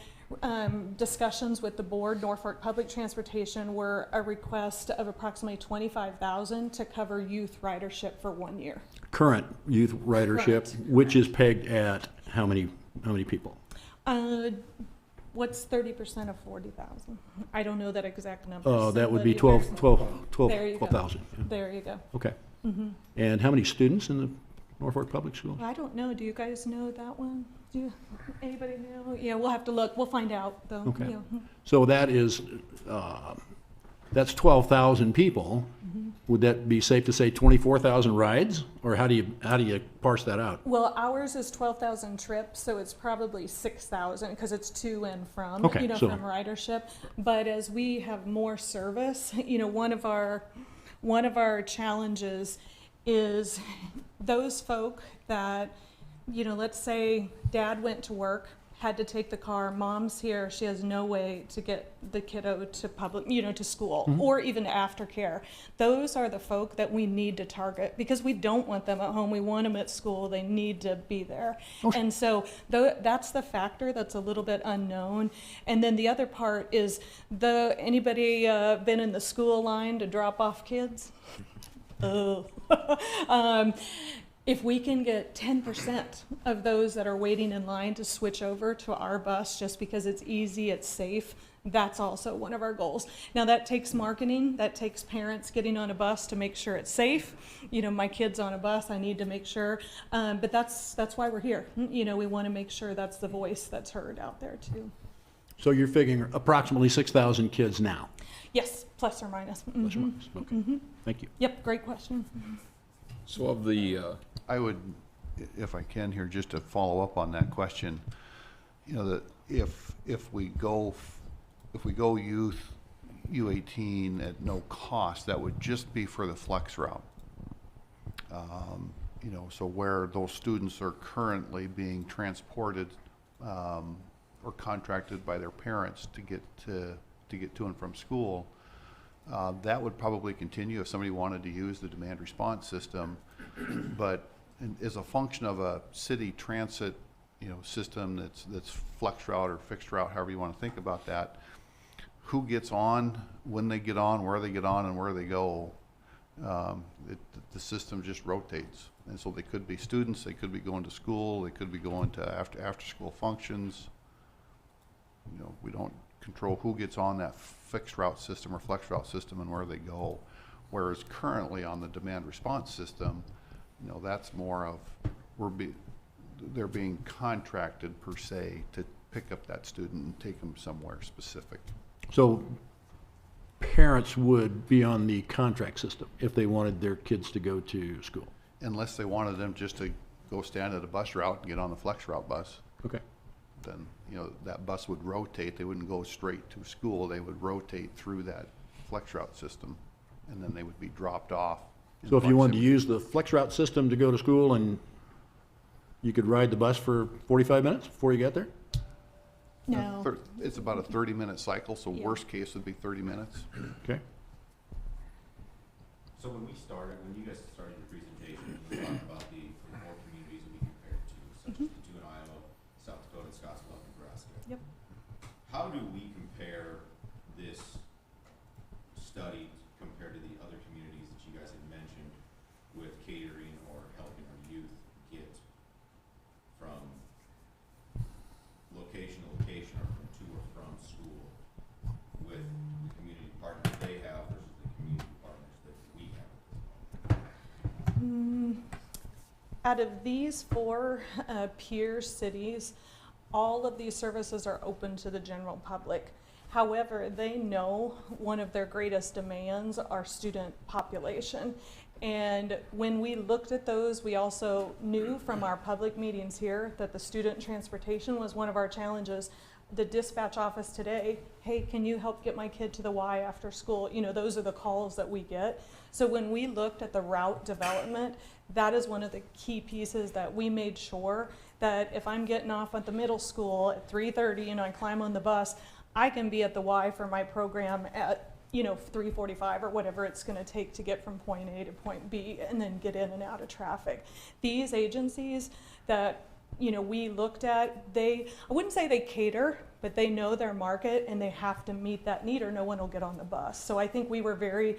discussions with the board, Norfolk Public Transportation, were a request of approximately $25,000 to cover youth ridership for 1 year. Current youth ridership, Correct. which is pegged at how many people? What's 30% of 40,000? I don't know that exact number. Oh, that would be Somebody- 12,000. There you go. Yeah. There you go. Okay. And how many students in the Norfolk Public Schools? I don't know. Do you guys know that one? Do you, anybody know? Yeah, we'll have to look. We'll find out though. Okay. Yeah. So that is, that's 12,000 people. Would that be safe to say 24,000 rides? Or how do you parse that out? Well, ours is 12,000 trips, so it's probably 6,000 because it's to and from, Okay, so- from ridership. But as we have more service, one of our challenges is those folk that, let's say dad went to work, had to take the car, mom's here, she has no way to get the kiddo to public, to school, or even aftercare. Those are the folk that we need to target because we don't want them at home. We want them at school. They need to be there. Okay. And so that's the factor that's a little bit unknown. And then the other part is anybody been in the school line to drop off kids? Oh. If we can get 10% of those that are waiting in line to switch over to our bus just because it's easy, it's safe, that's also one of our goals. Now that takes marketing, that takes parents getting on a bus to make sure it's safe. My kid's on a bus, I need to make sure. But that's why we're here. We want to make sure that's the voice that's heard out there too. So you're figuring approximately 6,000 kids now? Yes, plus or minus. Plus or minus. Okay. Thank you. Yep, great question. So of the, I would, if I can here, just to follow up on that question, that if we go youth U18 at no cost, that would just be for the flex route. So where those students are currently being transported or contracted by their parents to get to and from school, that would probably continue if somebody wanted to use the demand response system. But as a function of a city transit, system that's flex route or fixed route, however you want to think about that, who gets on, when they get on, where they get on, and where they go, The system just rotates. And so they could be students, they could be going to school, they could be going to after-school functions. You know, we don't control who gets on that fixed route system or flex route system and where they go. Whereas currently on the demand response system, you know, that's more of, they're being contracted per se to pick up that student and take them somewhere specific. So parents would be on the contract system if they wanted their kids to go to school? Unless they wanted them just to go stand at a bus route and get on the flex route bus. Okay. Then, you know, that bus would rotate. They wouldn't go straight to school. They would rotate through that flex route system, and then they would be dropped off. in So if you wanted to proximity. use the flex route system to go to school, and you could ride the bus for 45 minutes before you got there? No. It's about a 30-minute cycle, so Yeah. worst case would be 30 minutes. Okay. So when you guys started your presentation, you talked about the four communities that we compared to, such as the two in Iowa, South Dakota, and Scottsbluff, Nebraska. Yep. How do we compare this study compared to the other communities that you guys had mentioned with catering or helping our youth get from location to location or from to or from school with the community partners they have versus the community partners that we have? Out of these four peer cities, all of these services are open to the general public. However, they know one of their greatest demands are student population. And when we looked at those, we also knew from our public meetings here that the student transportation was one of our challenges. The dispatch office today, hey, can you help get my kid to the Y after school? You know, those are the calls that we get. So when we looked at the route development, that is one of the key pieces that we made sure that if I'm getting off at the middle school at 3:30 and I climb on the bus, I can be at the Y for my program at 3:45 or whatever it's going to take to get from point A to point B and then get in and out of traffic. These agencies that we looked at, I wouldn't say they cater, but they know their market and they have to meet that need or no one will get on the bus. So I think we were very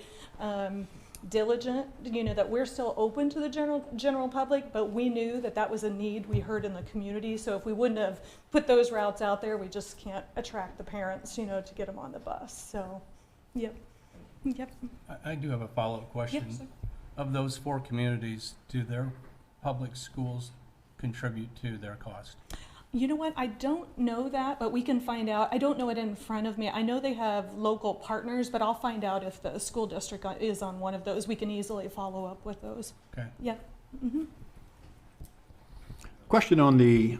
diligent, that we're still open to the general public, but we knew that that was a need we heard in the community. So if we wouldn't have put those routes out there, we just can't attract the parents, to get them on the bus. So, yep. I do have a follow-up question. Yes, sir. Of those four communities, do their public schools contribute to their cost? You know what? I don't know that, but we can find out. I don't know it in front of me. I know they have local partners, but I'll find out if the school district is on one of those. We can easily follow up with those. Okay. Yep. Mm-hmm. Question on the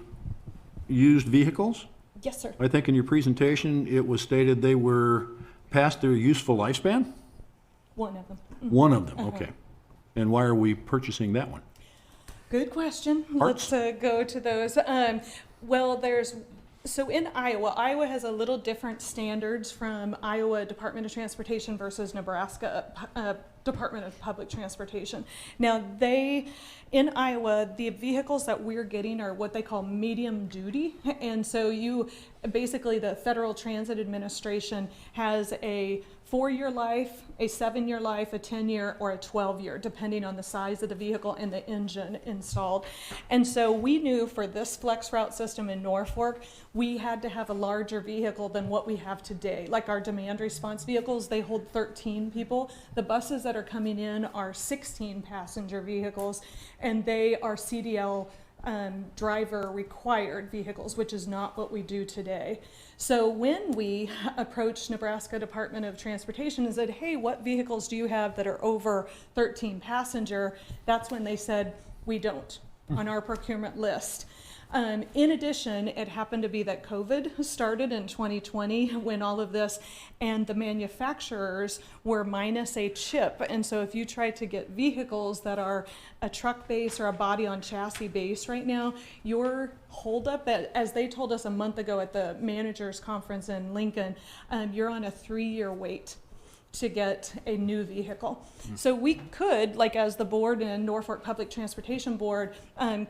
used vehicles. Yes, sir. I think in your presentation, it was stated they were past their useful lifespan? One of them. One of them, Uh-huh. okay. And why are we purchasing that one? Good question. Parts? Let's go to those. So in Iowa has a little different standards from Iowa Department of Transportation versus Nebraska Department of Public Transportation. Now in Iowa, the vehicles that we're getting are what they call medium duty. And so basically the Federal Transit Administration has a 4-year life, a 7-year life, a 10-year, or a 12-year, depending on the size of the vehicle and the engine installed. And so we knew for this flex route system in Norfolk, we had to have a larger vehicle than what we have today. Like our demand response vehicles, they hold 13 people. The buses that are coming in are 16 passenger vehicles, and they are CDL driver required vehicles, which is not what we do today. So when we approached Nebraska Department of Transportation and said, hey, what vehicles do you have that are over 13 passenger? That's when they said, we don't on our procurement list. In addition, it happened to be that COVID started in 2020 when all of this, and the manufacturers were minus a chip. And so if you try to get vehicles that are a truck base or a body on chassis base right now, your holdup, as they told us a month ago at the managers conference in Lincoln, you're on a 3-year wait to get a new vehicle. So we could, like as the board and Norfolk Public Transportation Board,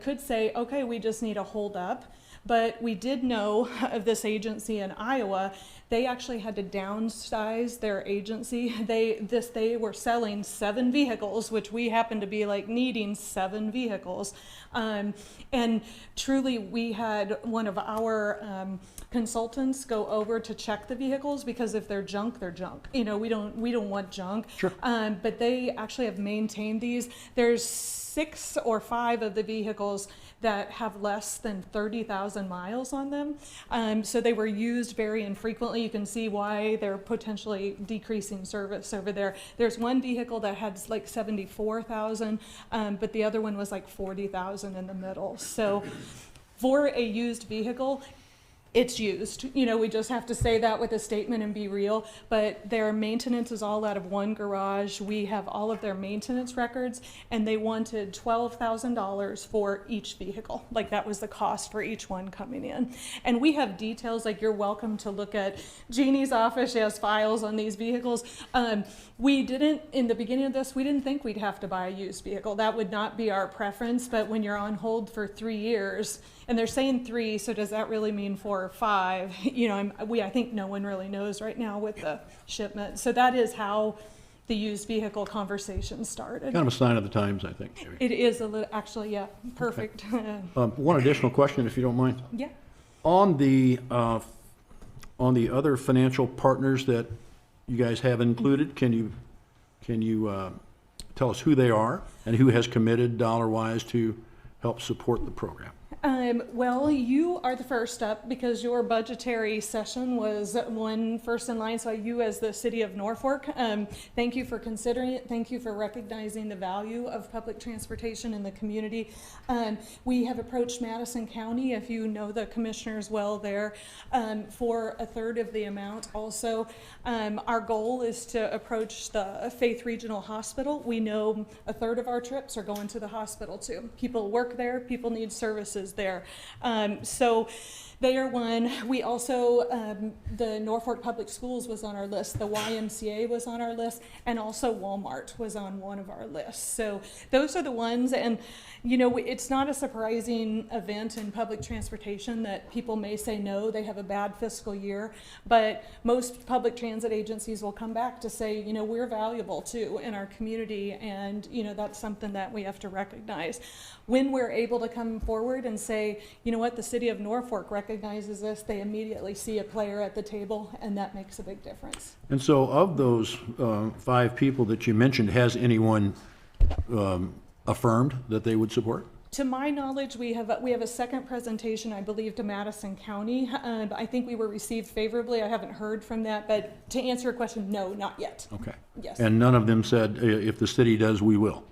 could say, okay, we just need a hold up. But we did know of this agency in Iowa they actually had to downsize their agency. They were selling 7 vehicles, which we happened to be like needing 7 vehicles. And truly, we had one of our consultants go over to check the vehicles, because if they're junk, they're junk. You know, we don't want junk. Sure. But they actually have maintained these. There's 6 or 5 of the vehicles that have less than 30,000 miles on them. So they were used very infrequently. You can see why they're potentially decreasing service over there. There's one vehicle that had like 74,000, but the other one was like 40,000 in the middle. So for a used vehicle, it's used. You know, we just have to say that with a statement and be real, but their maintenance is all out of one garage. We have all of their maintenance records, and they wanted $12,000 for each vehicle. Like, that was the cost for each one coming in. And we have details, like, you're welcome to look at Jeannie's office. She has files on these vehicles. We didn't, in the beginning of this, we didn't think we'd have to buy a used vehicle. That would not be our preference, but when you're on hold for 3 years, and they're saying 3, so does that really mean 4 or 5? You know, I think no one really knows right now with the shipment. So that is how the used vehicle conversation started. Kind of a sign of the times, I think, maybe. It is a little, actually, yeah, perfect. One additional question, if you don't mind. Yeah. On the other financial partners that you guys have included, can you tell us who they are and who has committed dollar-wise to help support the program? Well, you are the first up, because your budgetary session was one first in line. So you, as the city of Norfolk, thank you for considering it. Thank you for recognizing the value of public transportation in the community. We have approached Madison County, if you know the commissioners well there, for a third of the amount. Also, our goal is to approach the Faith Regional Hospital. We know a third of our trips are going to the hospital too. People work there, people need services there. So they are one. We also, the Norfolk Public Schools was on our list, the YMCA was on our list, and also Walmart was on one of our lists. So those are the ones, and you know, it's not a surprising event in public transportation that people may say no, they have a bad fiscal year, but most public transit agencies will come back to say, you know, we're valuable too in our community, and you know, that's something that we have to recognize. When we're able to come forward and say, you know what, the city of Norfolk recognizes this, they immediately see a player at the table, and that makes a big difference. And so of those 5 people that you mentioned, has anyone affirmed that they would support? To my knowledge, we have a second presentation, I believe, to Madison County. I think we were received favorably. I haven't heard from that, but to answer your question, no, not yet. Okay. Yes. And none of them said, if the city does, we will?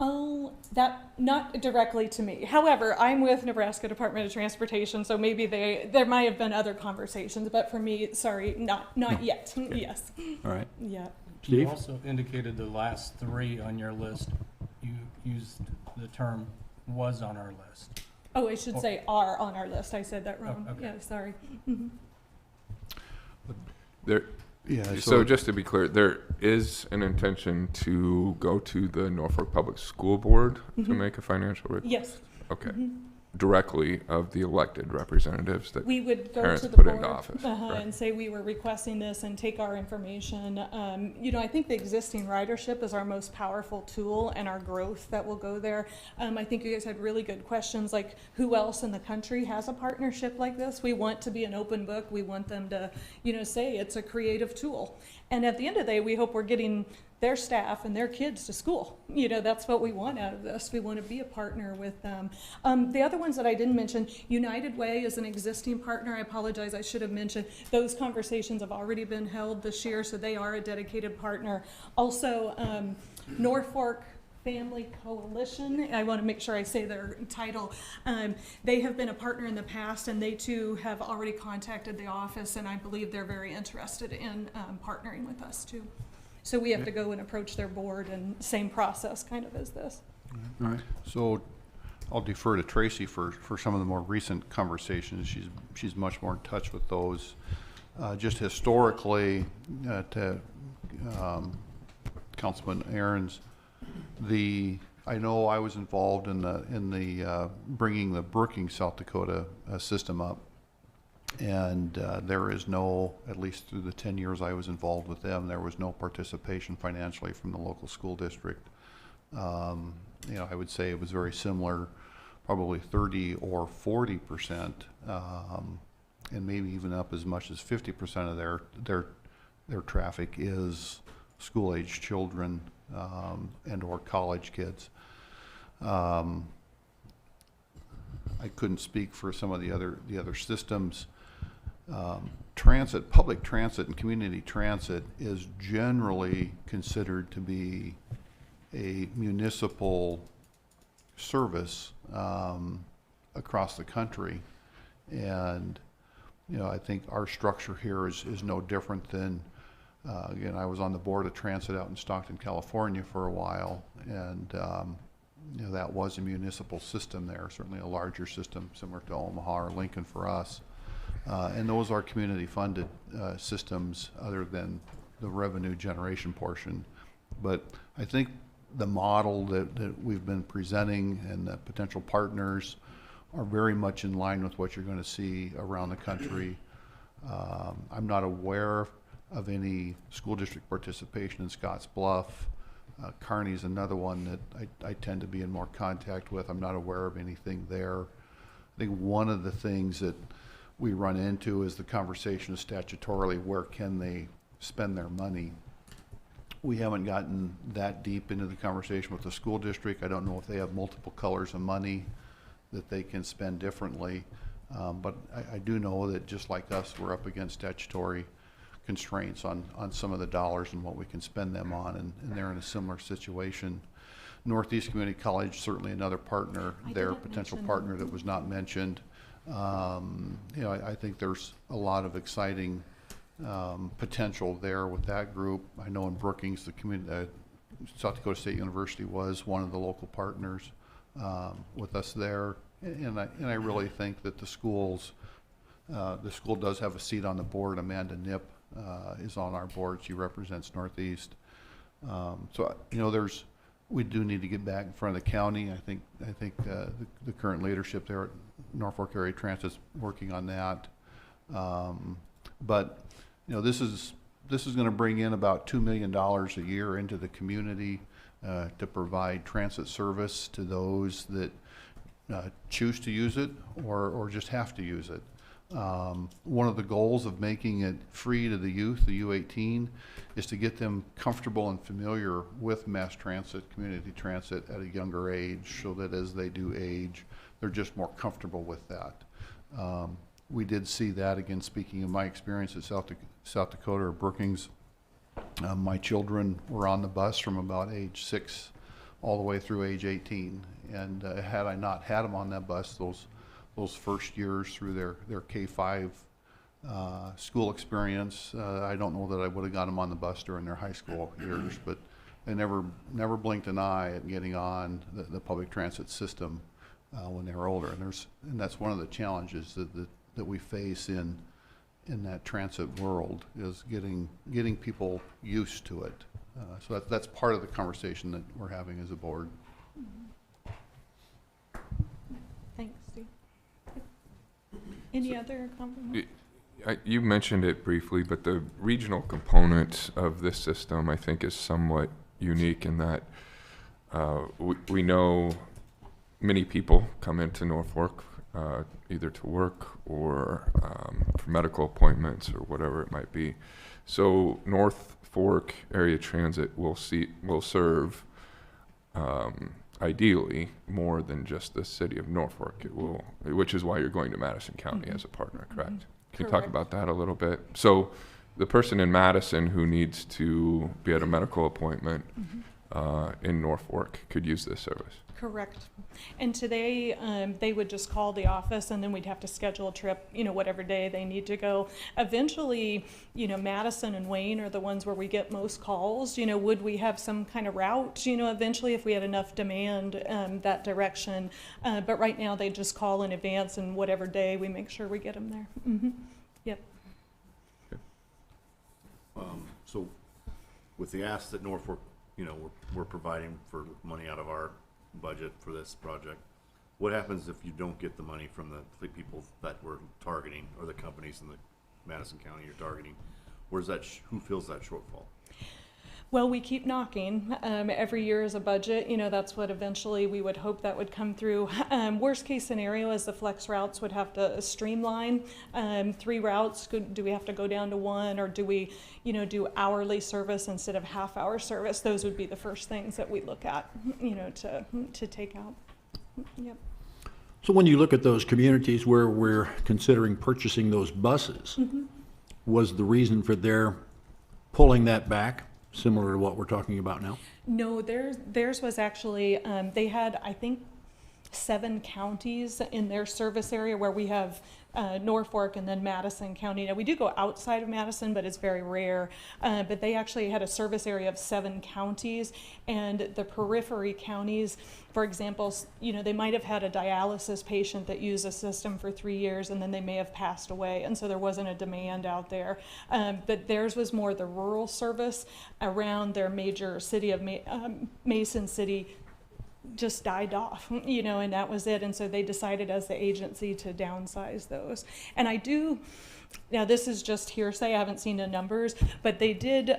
Oh, that, not directly to me. However, I'm with Nebraska Department of Transportation, so maybe there might have been other conversations, but for me, sorry, not yet. Yes. All right. Yeah. Steve? You also indicated the last 3 on your list. You used the term "was on our list." Oh, I should say are on our list. I said that wrong. Oh, okay. Yeah, sorry. Mhm. There, Yeah, so just to be clear, there is an intention to go to the Norfolk Public School Board to make a financial report? Yes. Okay. Directly of the elected representatives that We would go parents to the put board into office. Right. and say we were requesting this and take our information. You know, I think the existing ridership is our most powerful tool, and our growth that will go there. I think you guys had really good questions, like who else in the country has a partnership like this? We want to be an open book. We want them to, you know, say it's a creative tool. And at the end of the day, we hope we're getting their staff and their kids to school. You know, that's what we want out of this. We want to be a partner with them. The other ones that I didn't mention, United Way is an existing partner. I apologize, I should have mentioned. Those conversations have already been held this year, so they are a dedicated partner. Also, Norfolk Family Coalition, I want to make sure I say their title. They have been a partner in the past, and they too have already contacted the office, and I believe they're very interested in partnering with us too. So we have to go and approach their board, and same process kind of as this. All right. So I'll defer to Tracy for some of the more recent conversations. She's much more in touch with those. Just historically, to Councilman Aaron's, I know I was involved in the bringing the Brookings, South Dakota system up, And there is no, at least through the 10 years I was involved with them, there was no participation financially from the local school district. You know, I would say it was very similar, probably 30 or 40%, and maybe even up as much as 50% of their traffic is school-age children and or college kids. I couldn't speak for some of the other systems. Transit, public transit and community transit is generally considered to be a municipal service across the country. And, you know, I think our structure here is no different than, again, I was on the board of transit out in Stockton, California for a while, and you know, that was a municipal system there, certainly a larger system similar to Omaha or Lincoln for us. And those are community funded systems other than the revenue generation portion. But I think the model that we've been presenting and the potential partners are very much in line with what you're going to see around the country. I'm not aware of any school district participation in Scotts Bluff. Kearney's another one that I tend to be in more contact with. I'm not aware of anything there. I think one of the things that we run into is the conversation of statutorily where can they spend their money. We haven't gotten that deep into the conversation with the school district. I don't know if they have multiple colors of money that they can spend differently. But I do know that just like us, we're up against statutory constraints on some of the dollars and what we can spend them on, and they're in a similar situation. Northeast Community College, certainly another partner, their potential partner that was not mentioned. You know, I think there's a lot of exciting potential there with that group. I know in Brookings, the community, South Dakota State University was one of the local partners with us there, and I really think that the school does have a seat on the board. Amanda Nip is on our board. She represents Northeast. So you know, we do need to get back in front of the county. I think the current leadership there at Norfolk Area Transit is working on that. But you know, this is going to bring in about $2 million a year into the community to provide transit service to those that choose to use it or just have to use it. One of the goals of making it free to the youth, the U18, is to get them comfortable and familiar with mass transit, community transit at a younger age, so that as they do age, they're just more comfortable with that. We did see that, again, speaking of my experience at South Dakota or Brookings. My children were on the bus from about age 6 all the way through age 18, and had I not had them on that bus those first years through their K-5 school experience, I don't know that I would have got them on the bus during their high school years, but they never blinked an eye at getting on the public transit system when they were older. And that's one of the challenges that we face in that transit world, is getting people used to it. So that's part of the conversation that we're having as a board. Thanks, Steve. Any other comments? You mentioned it briefly, but the regional component of this system, I think, is somewhat unique in that we know many people come into Norfolk either to work or for medical appointments or whatever it might be. So North Fork Area Transit will serve ideally more than just the city of Norfolk. It will, which is why you're going to Madison County as a partner, correct? Can you talk about that a little bit? So the person in Madison who needs to be at a medical appointment in Norfolk could use this service. Correct. And today, they would just call the office, and then we'd have to schedule a trip, you know, whatever day they need to go. Eventually, you know, Madison and Wayne are the ones where we get most calls. You know, would we have some kind of route, you know, eventually if we had enough demand that direction. But right now, they just call in advance, and whatever day, we make sure we get them there. Yep. So with the ask that Norfolk, you know, we're providing for money out of our budget for this project, what happens if you don't get the money from the people that we're targeting, or the companies in the Madison County you're targeting? Where's that, who fills that shortfall? Well, we keep knocking. Every year is a budget. You know, that's what eventually we would hope that would come through. Worst case scenario is the flex routes would have to streamline. 3 routes, do we have to go down to 1, or do we, you know, do hourly service instead of half-hour service? Those would be the first things that we look at, you know, to take out. Yep. So when you look at those communities where we're considering purchasing those buses, was the reason for their pulling that back similar to what we're talking about now? No, theirs was actually, they had, I think, 7 counties in their service area, where we have Norfolk and then Madison County. Now, we do go outside of Madison, but it's very rare. But they actually had a service area of 7 counties, and the periphery counties, for example, you know, they might have had a dialysis patient that used a system for 3 years, and then they may have passed away, and so there wasn't a demand out there. But theirs was more the rural service around their major city of Mason City just died off, you know, and that was it. And so they decided as the agency to downsize those. And I do, now this is just hearsay, I haven't seen the numbers, but they did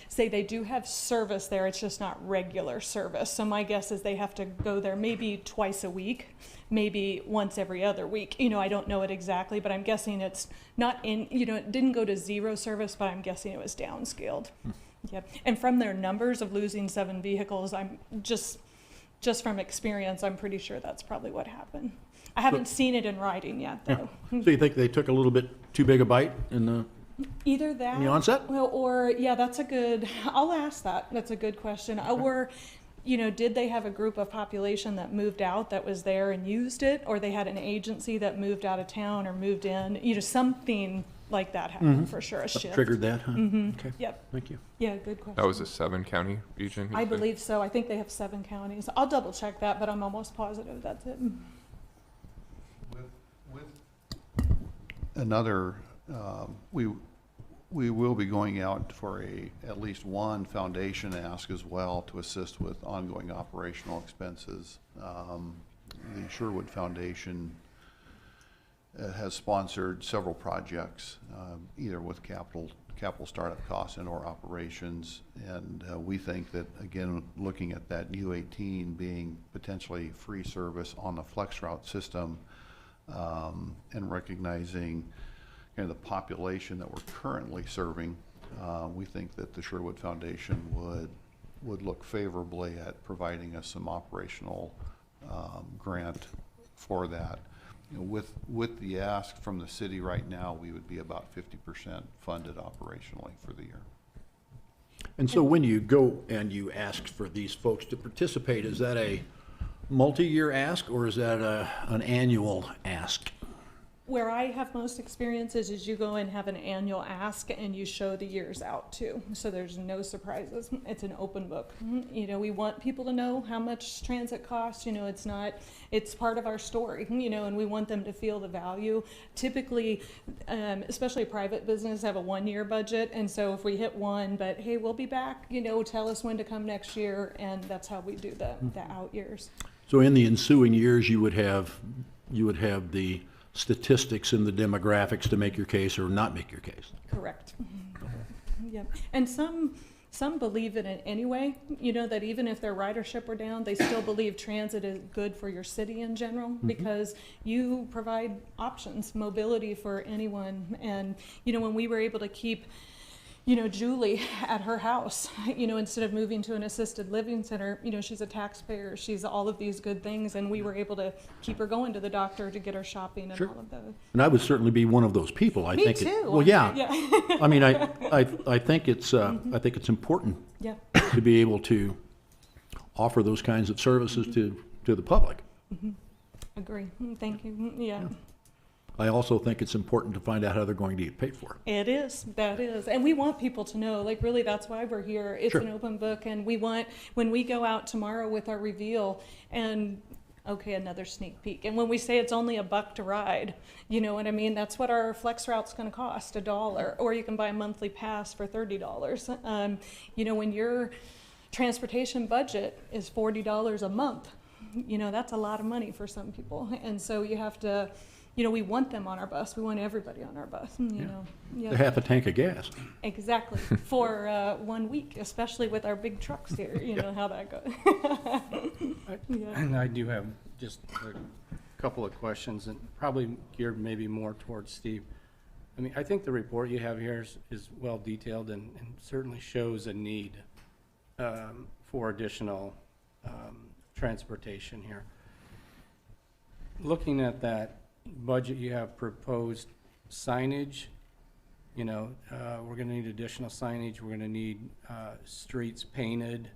say they do have service there, it's just not regular service. So my guess is they have to go there maybe twice a week, maybe once every other week. You know, I don't know it exactly, but I'm guessing it's not in, you know, it didn't go to 0 service, but I'm guessing it was downscaled. Yep. And from their numbers of losing 7 vehicles, I'm just from experience, I'm pretty sure that's probably what happened. I haven't seen it in writing yet, though. So you think they took a little bit too big a bite in the Either that, in the onset? well, or yeah, that's a good. I'll ask that. That's a good question. Or, you know, did they have a group of population that moved out that was there and used it, or they had an agency that moved out of town or moved in? You know, something like that happened for sure. A shift Triggered that, huh? Okay, Yep. thank you. Yeah, good question. That was a 7-county region? you I said? believe so. I think they have 7 counties. I'll double check that, but I'm almost positive that's it. Another, we will be going out for at least one foundation ask as well to assist with ongoing operational expenses. The Sherwood Foundation has sponsored several projects, either with capital startup costs and or operations. And we think that, again, looking at that U18 being potentially free service on the flex route system, and recognizing kind of the population that we're currently serving, we think that the Sherwood Foundation would look favorably at providing us some operational grant for that. You know, with the ask from the city right now, we would be about 50% funded operationally for the year. And so when you go and you ask for these folks to participate, is that a multi-year ask, or is that an annual ask? Where I have most experiences is you go and have an annual ask and you show the years out too. So there's no surprises. It's an open book. You know, we want people to know how much transit costs. You know, it's part of our story, you know, and we want them to feel the value. Typically, especially private business, have a 1-year budget. And so if we hit one, but hey, we'll be back, you know, tell us when to come next year. And that's how we do the out years. So in the ensuing years, you would have the statistics and the demographics to make your case or not make your case. Correct. Yeah, and some believe in it anyway. You know, that even if their ridership were down, they still believe transit is good for your city in general, because you provide options, mobility for anyone. And you know, when we were able to keep, you know, Julie at her house, you know, instead of moving to an assisted living center, you know, she's a taxpayer, she's all of these good things, and we were able to keep her going to the doctor to get her shopping and Sure. all of those. And I would certainly be one of those people. Me too. Well, yeah. Yeah. I mean, I think it's important Yeah. to be able to offer those kinds of services to the public. Agree. Thank you. Yeah. I also think it's important to find out how they're going to get paid for. It is, that is. And we want people to know, like, really, that's why we're here. It's Sure. an open book, and we want, when we go out tomorrow with our reveal, and, okay, another sneak peek. And when we say it's only $1 to ride, you know what I mean? That's what our flex route's gonna cost, $1. Or you can buy a monthly pass for $30. You know, when your transportation budget is $40 a month, You know, that's a lot of money for some people. And so you have to, you know, we want them on our bus. We want everybody on our bus, you know. Yeah. They have a tank of gas. Exactly, for 1 week, especially with our big trucks here, you know how that goes. Yeah. And I do have just a couple of questions, and probably geared maybe more towards Steve. I mean, I think the report you have here is well detailed and certainly shows a need for additional transportation here. Looking at that budget, you have proposed signage. You know, we're gonna need additional signage, we're gonna need streets painted.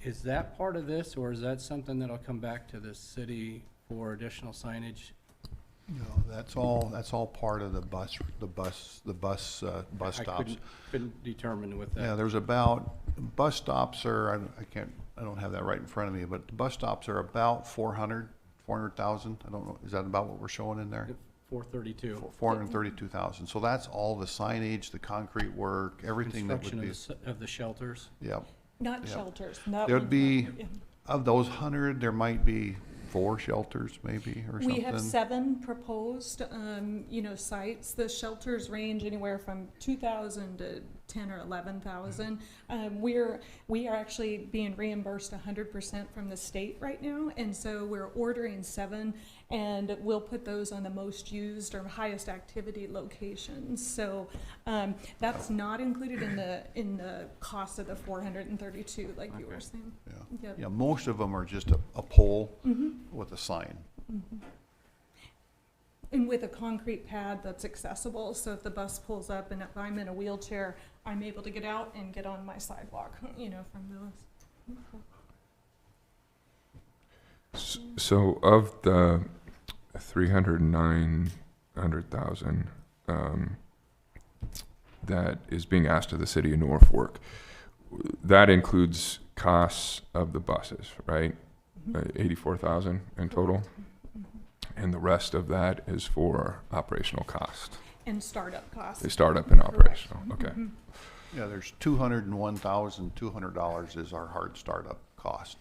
Is that part of this, or is that something that'll come back to the city for additional signage? No, that's all part of the bus I stops. couldn't determine with that. Yeah, there's about, bus stops are, I don't have that right in front of me, but the bus stops are about 400,000. I don't know, is that about what we're showing in there? 432. 432,000. So that's all the signage, the concrete work, everything that would be. Construction of the shelters. Yeah. Not Yeah. shelters. That There'd one's be, not- yeah. of those 100, there might be 4 shelters maybe or something. We have 7 proposed, you know, sites. The shelters range anywhere from 2,000 to 10 or 11,000. We are actually being reimbursed 100% from the state right now, and so we're ordering 7, and we'll put those on the most used or highest activity locations. So that's not included in the cost of the 432, like you were saying. Yeah. Yep. Yeah, most of them are just a pole with a sign. And with a concrete pad that's accessible, so if the bus pulls up and if I'm in a wheelchair, I'm able to get out and get on my sidewalk, you know, from those. So of the 309,000 that is being asked of the city of Norfolk, that includes costs of the buses, right? 84,000 in total, and the rest of that is for operational cost. And startup costs. They start up in operational. Okay. Yeah, there's $201,200 is our hard startup cost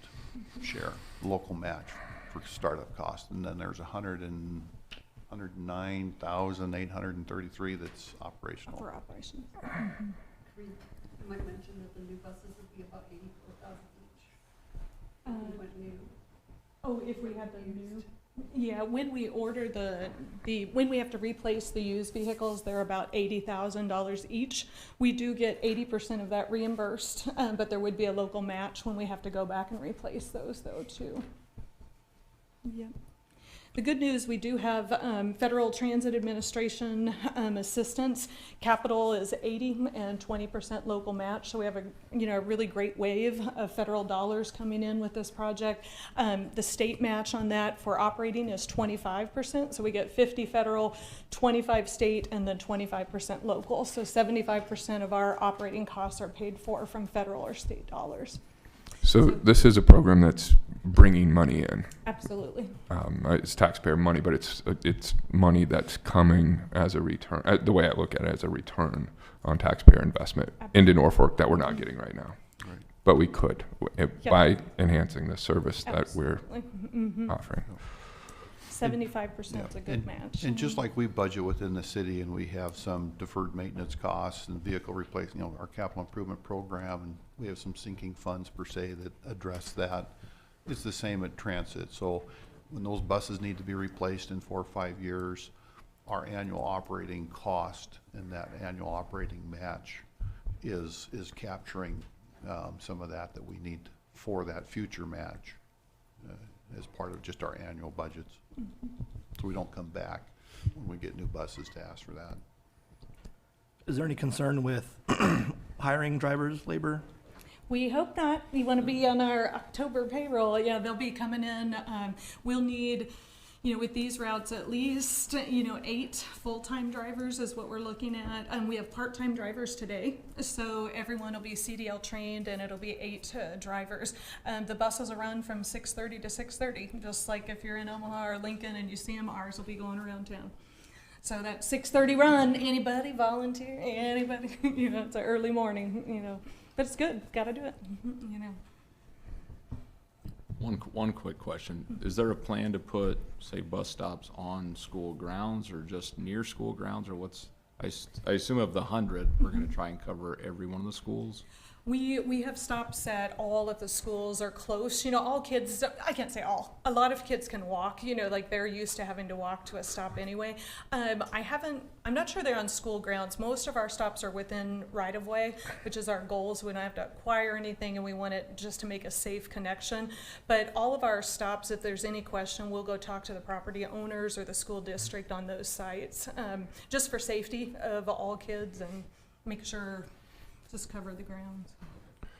share, local match for startup cost. And then there's 109,833 that's operational. For operations. You might mention that the new buses would be about 84,000 each. If we went new. Oh, if we had the new. Yeah, when we order when we have to replace the used vehicles, they're about $80,000 each. We do get 80% of that reimbursed, but there would be a local match when we have to go back and replace those though too. Yep. The good news, we do have Federal Transit Administration assistance. Capital is 80 and 20% local match. So we have a really great wave of federal dollars coming in with this project. The state match on that for operating is 25%. So we get 50 federal, 25 state, and then 25% local. So 75% of our operating costs are paid for from federal or state dollars. So this is a program that's bringing money in. Absolutely. It's taxpayer money, but it's money that's coming as a return. The way I look at it, as a return on taxpayer investment into Norfolk that we're not getting right now. Right. But we could by enhancing the service that we're offering. 75% is a good match. And just like we budget within the city and we have some deferred maintenance costs and vehicle replacement, our capital improvement program, and we have some sinking funds per se that address that. It's the same at transit. So when those buses need to be replaced in 4 or 5 years, our annual operating cost and that annual operating match is capturing some of that we need for that future match as part of just our annual budgets. So we don't come back when we get new buses to ask for that. Is there any concern with hiring drivers, labor? We hope not. We want to be on our October payroll. Yeah, they'll be coming in. We'll need, with these routes, at least, 8 full-time drivers is what we're looking at. And we have part-time drivers today. So everyone will be CDL trained and it'll be 8 drivers. The buses will run from 6:30 to 6:30, just like if you're in Omaha or Lincoln and you see them, ours will be going around town. So that 6:30 run, anybody volunteer, anybody, it's an early morning, but it's good, gotta do it, One quick question. Is there a plan to put, say, bus stops on school grounds or just near school grounds, or what's, I assume of the 100, we're gonna try and cover every one of the schools? We have stops at all of the schools or close. You know, all kids, I can't say all, a lot of kids can walk, you know, like they're used to having to walk to a stop anyway. I'm not sure they're on school grounds. Most of our stops are within right of way, which is our goal, so we don't have to acquire anything, and we want it just to make a safe connection. But all of our stops, if there's any question, we'll go talk to the property owners or the school district on those sites, just for safety of all kids and make sure just cover the grounds.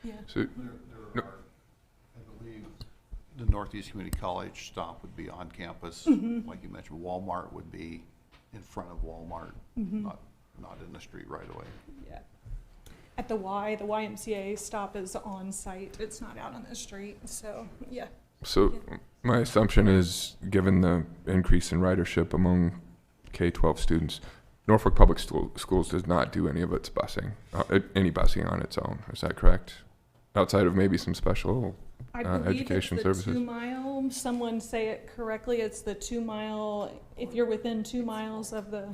Yeah. So, There are, I believe, the Northeast Community College stop would be on campus. Mm-hmm. Like you mentioned, Walmart would be in front of Walmart, not in the street right away. Yeah. At the YMCA stop is on site. It's not out on the street. So, yeah. so my assumption is, given the increase in ridership among K-12 students, Norfolk Public Schools does not do any of its busing, any busing on its own. Is that correct? Outside of maybe some special I believe education it's the services? 2 mile, someone say it correctly, it's the 2 mile, if you're within 2 miles of the,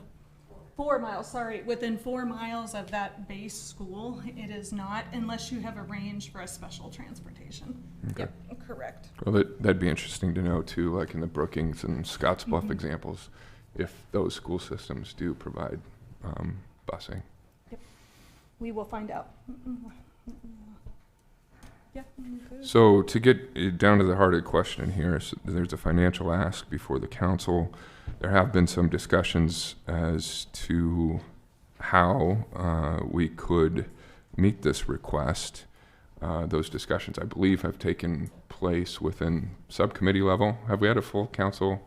4 miles, sorry, within 4 miles of that base school, it is not, unless you have arranged for a special transportation. Okay. Yep, correct. Well, that'd be interesting to know too, like in the Brookings and Scottsbluff examples, if those school systems do provide busing. We will find out. Yeah. Okay. So to get down to the heart of the question here, there's a financial ask before the council. There have been some discussions as to how we could meet this request. Those discussions, I believe, have taken place within subcommittee level. Have we had a full council?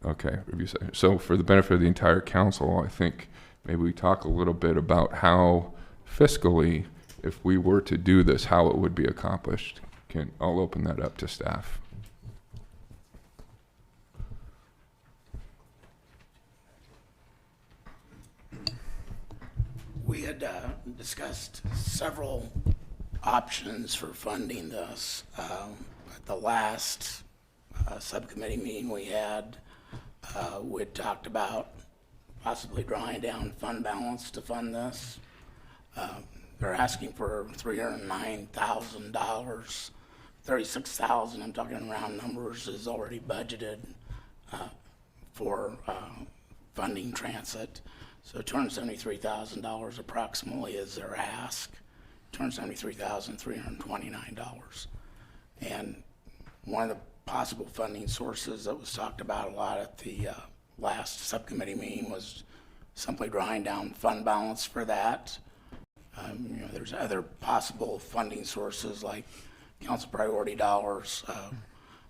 Okay, review session. So for the benefit of the entire council, I think maybe we talk a little bit about how fiscally, if we were to do this, how it would be accomplished. I'll open that up to staff. We had discussed several options for funding this. At the last subcommittee meeting we had, we had talked about possibly drawing down fund balance to fund this. They're asking for $309,000. $36,000, I'm talking round numbers, is already budgeted for funding transit. So $273,000 approximately is their ask, $273,329. And one of the possible funding sources that was talked about a lot at the last subcommittee meeting was simply drawing down fund balance for that. You know, there's other possible funding sources like council priority dollars.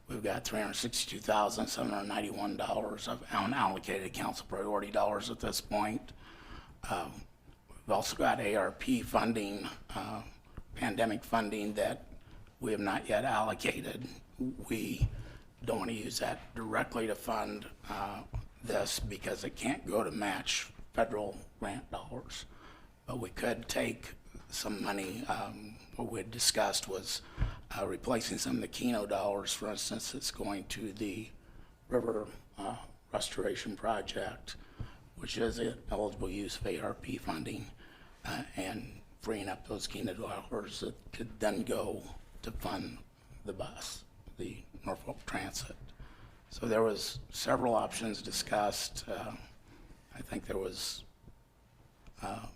We've got $362,791 of unallocated council priority dollars at this point. We've also got ARP funding, pandemic funding that we have not yet allocated. We don't want to use that directly to fund this because it can't go to match federal grant dollars. But we could take some money. What we had discussed was replacing some of the Keno dollars. For instance, it's going to the river restoration project, which is an eligible use of ARP funding, and freeing up those Keno dollars that could then go to fund the bus, the Norfolk Transit. So there was several options discussed. I think there was at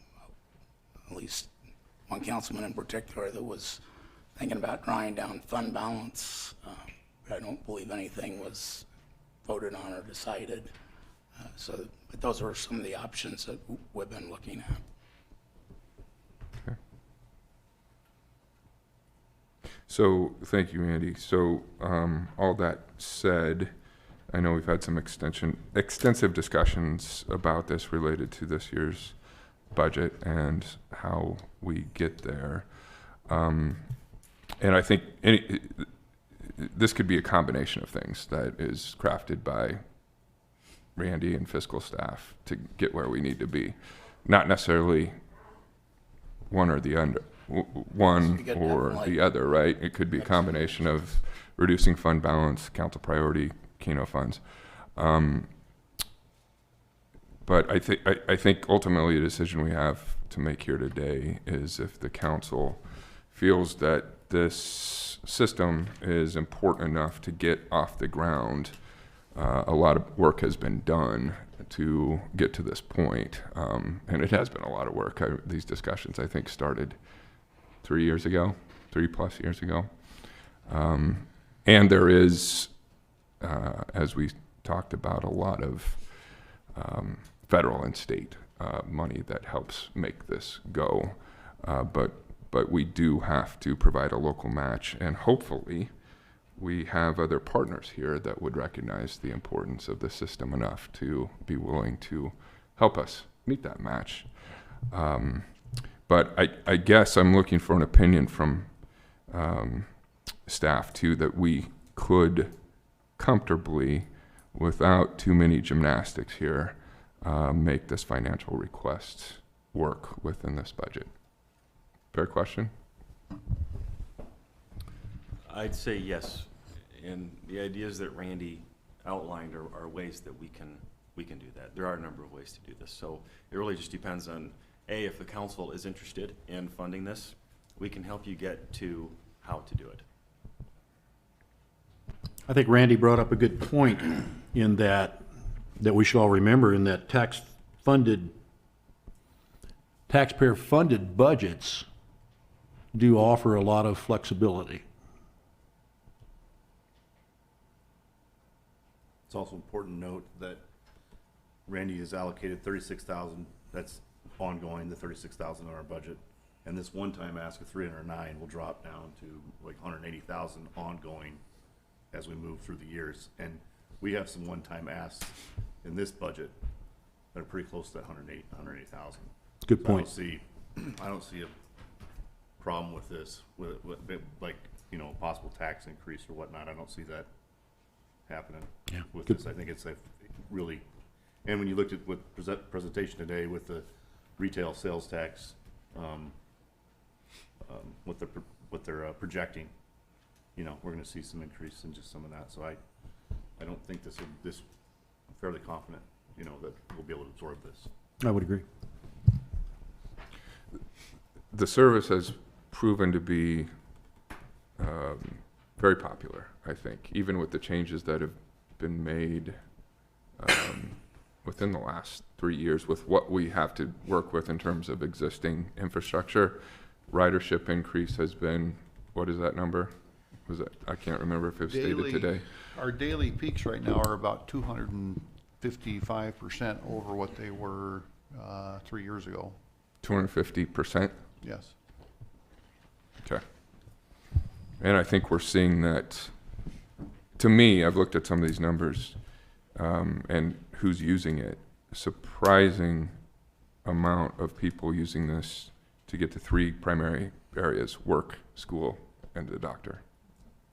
least one councilman in particular that was thinking about drawing down fund balance. But I don't believe anything was voted on or decided. But those are some of the options that we've been looking at. Okay. So, thank you, Andy. So, all that said, I know we've had some extensive discussions about this related to this year's budget and how we get there. And I think this could be a combination of things that is crafted by Randy and fiscal staff to get where we need to be. Not necessarily one or the other, one or the other, right? It could be a combination of reducing fund balance, council priority, Keno funds. But I think ultimately the decision we have to make here today is if the council feels that this system is important enough to get off the ground. A lot of work has been done to get to this point, and it has been a lot of work. These discussions, I think, started 3 years ago, 3+ years ago. And there is, as we talked about, a lot of federal and state money that helps make this go. But we do have to provide a local match, and hopefully we have other partners here that would recognize the importance of the system enough to be willing to help us meet that match. But I guess I'm looking for an opinion from staff too, that we could comfortably, without too many gymnastics here, make this financial request work within this budget. Fair question? I'd say yes, and the ideas that Randy outlined are ways that we can do that. There are a number of ways to do this, so it really just depends on, A, if the council is interested in funding this, we can help you get to how to do it. I think Randy brought up a good point in that we should all remember, in that taxpayer-funded budgets do offer a lot of flexibility. It's also important to note that Randy has allocated 36,000, that's ongoing, the 36,000 in our budget. And this one-time ask of 309 will drop down to like 180,000 ongoing as we move through the years. And we have some one-time asks in this budget that are pretty close to that 180,000. Good point. I don't see a problem with this, with like, you know, possible tax increase or whatnot. I don't see that happening with this. I think it's a really, and when you looked at what presentation today with the retail sales tax, what they're projecting, you know, we're going to see some increase in just some of that. So I don't think this I'm fairly confident, you know, that we'll be able to absorb this. I would agree. The service has proven to be very popular, I think, even with the changes that have been made within the last 3 years with what we have to work with in terms of existing infrastructure. Ridership increase has been, what is that number? Was it, I can't remember if it was stated today. Our daily peaks right now are about 255% over what they were 3 years ago. 250%? Yes. Okay. And I think we're seeing that, to me, I've looked at some of these numbers and who's using it. Surprising amount of people using this to get to 3 primary areas: work, school, and the doctor.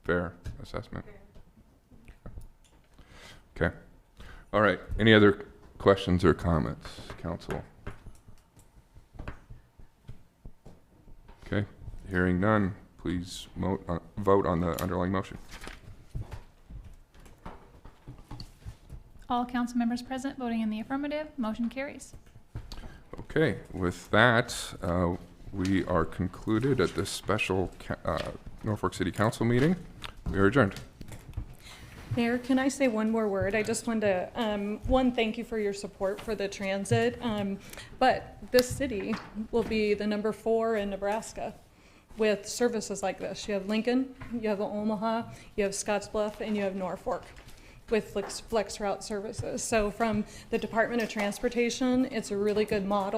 Fair assessment? Okay. All right. Any other questions or comments, council? Okay. Hearing none, please vote on the underlying motion. All council members present voting in the affirmative, motion carries. Okay, with that, we are concluded at this special Norfolk City Council meeting. We are adjourned. Mayor, can I say one more word? I just wanted to, one, thank you for your support for the transit, but this city will be the number 4 in Nebraska with services like this. You have Lincoln, you have Omaha, you have Scottsbluff, and you have Norfolk with flex route services. So from the Department of Transportation, it's a really good model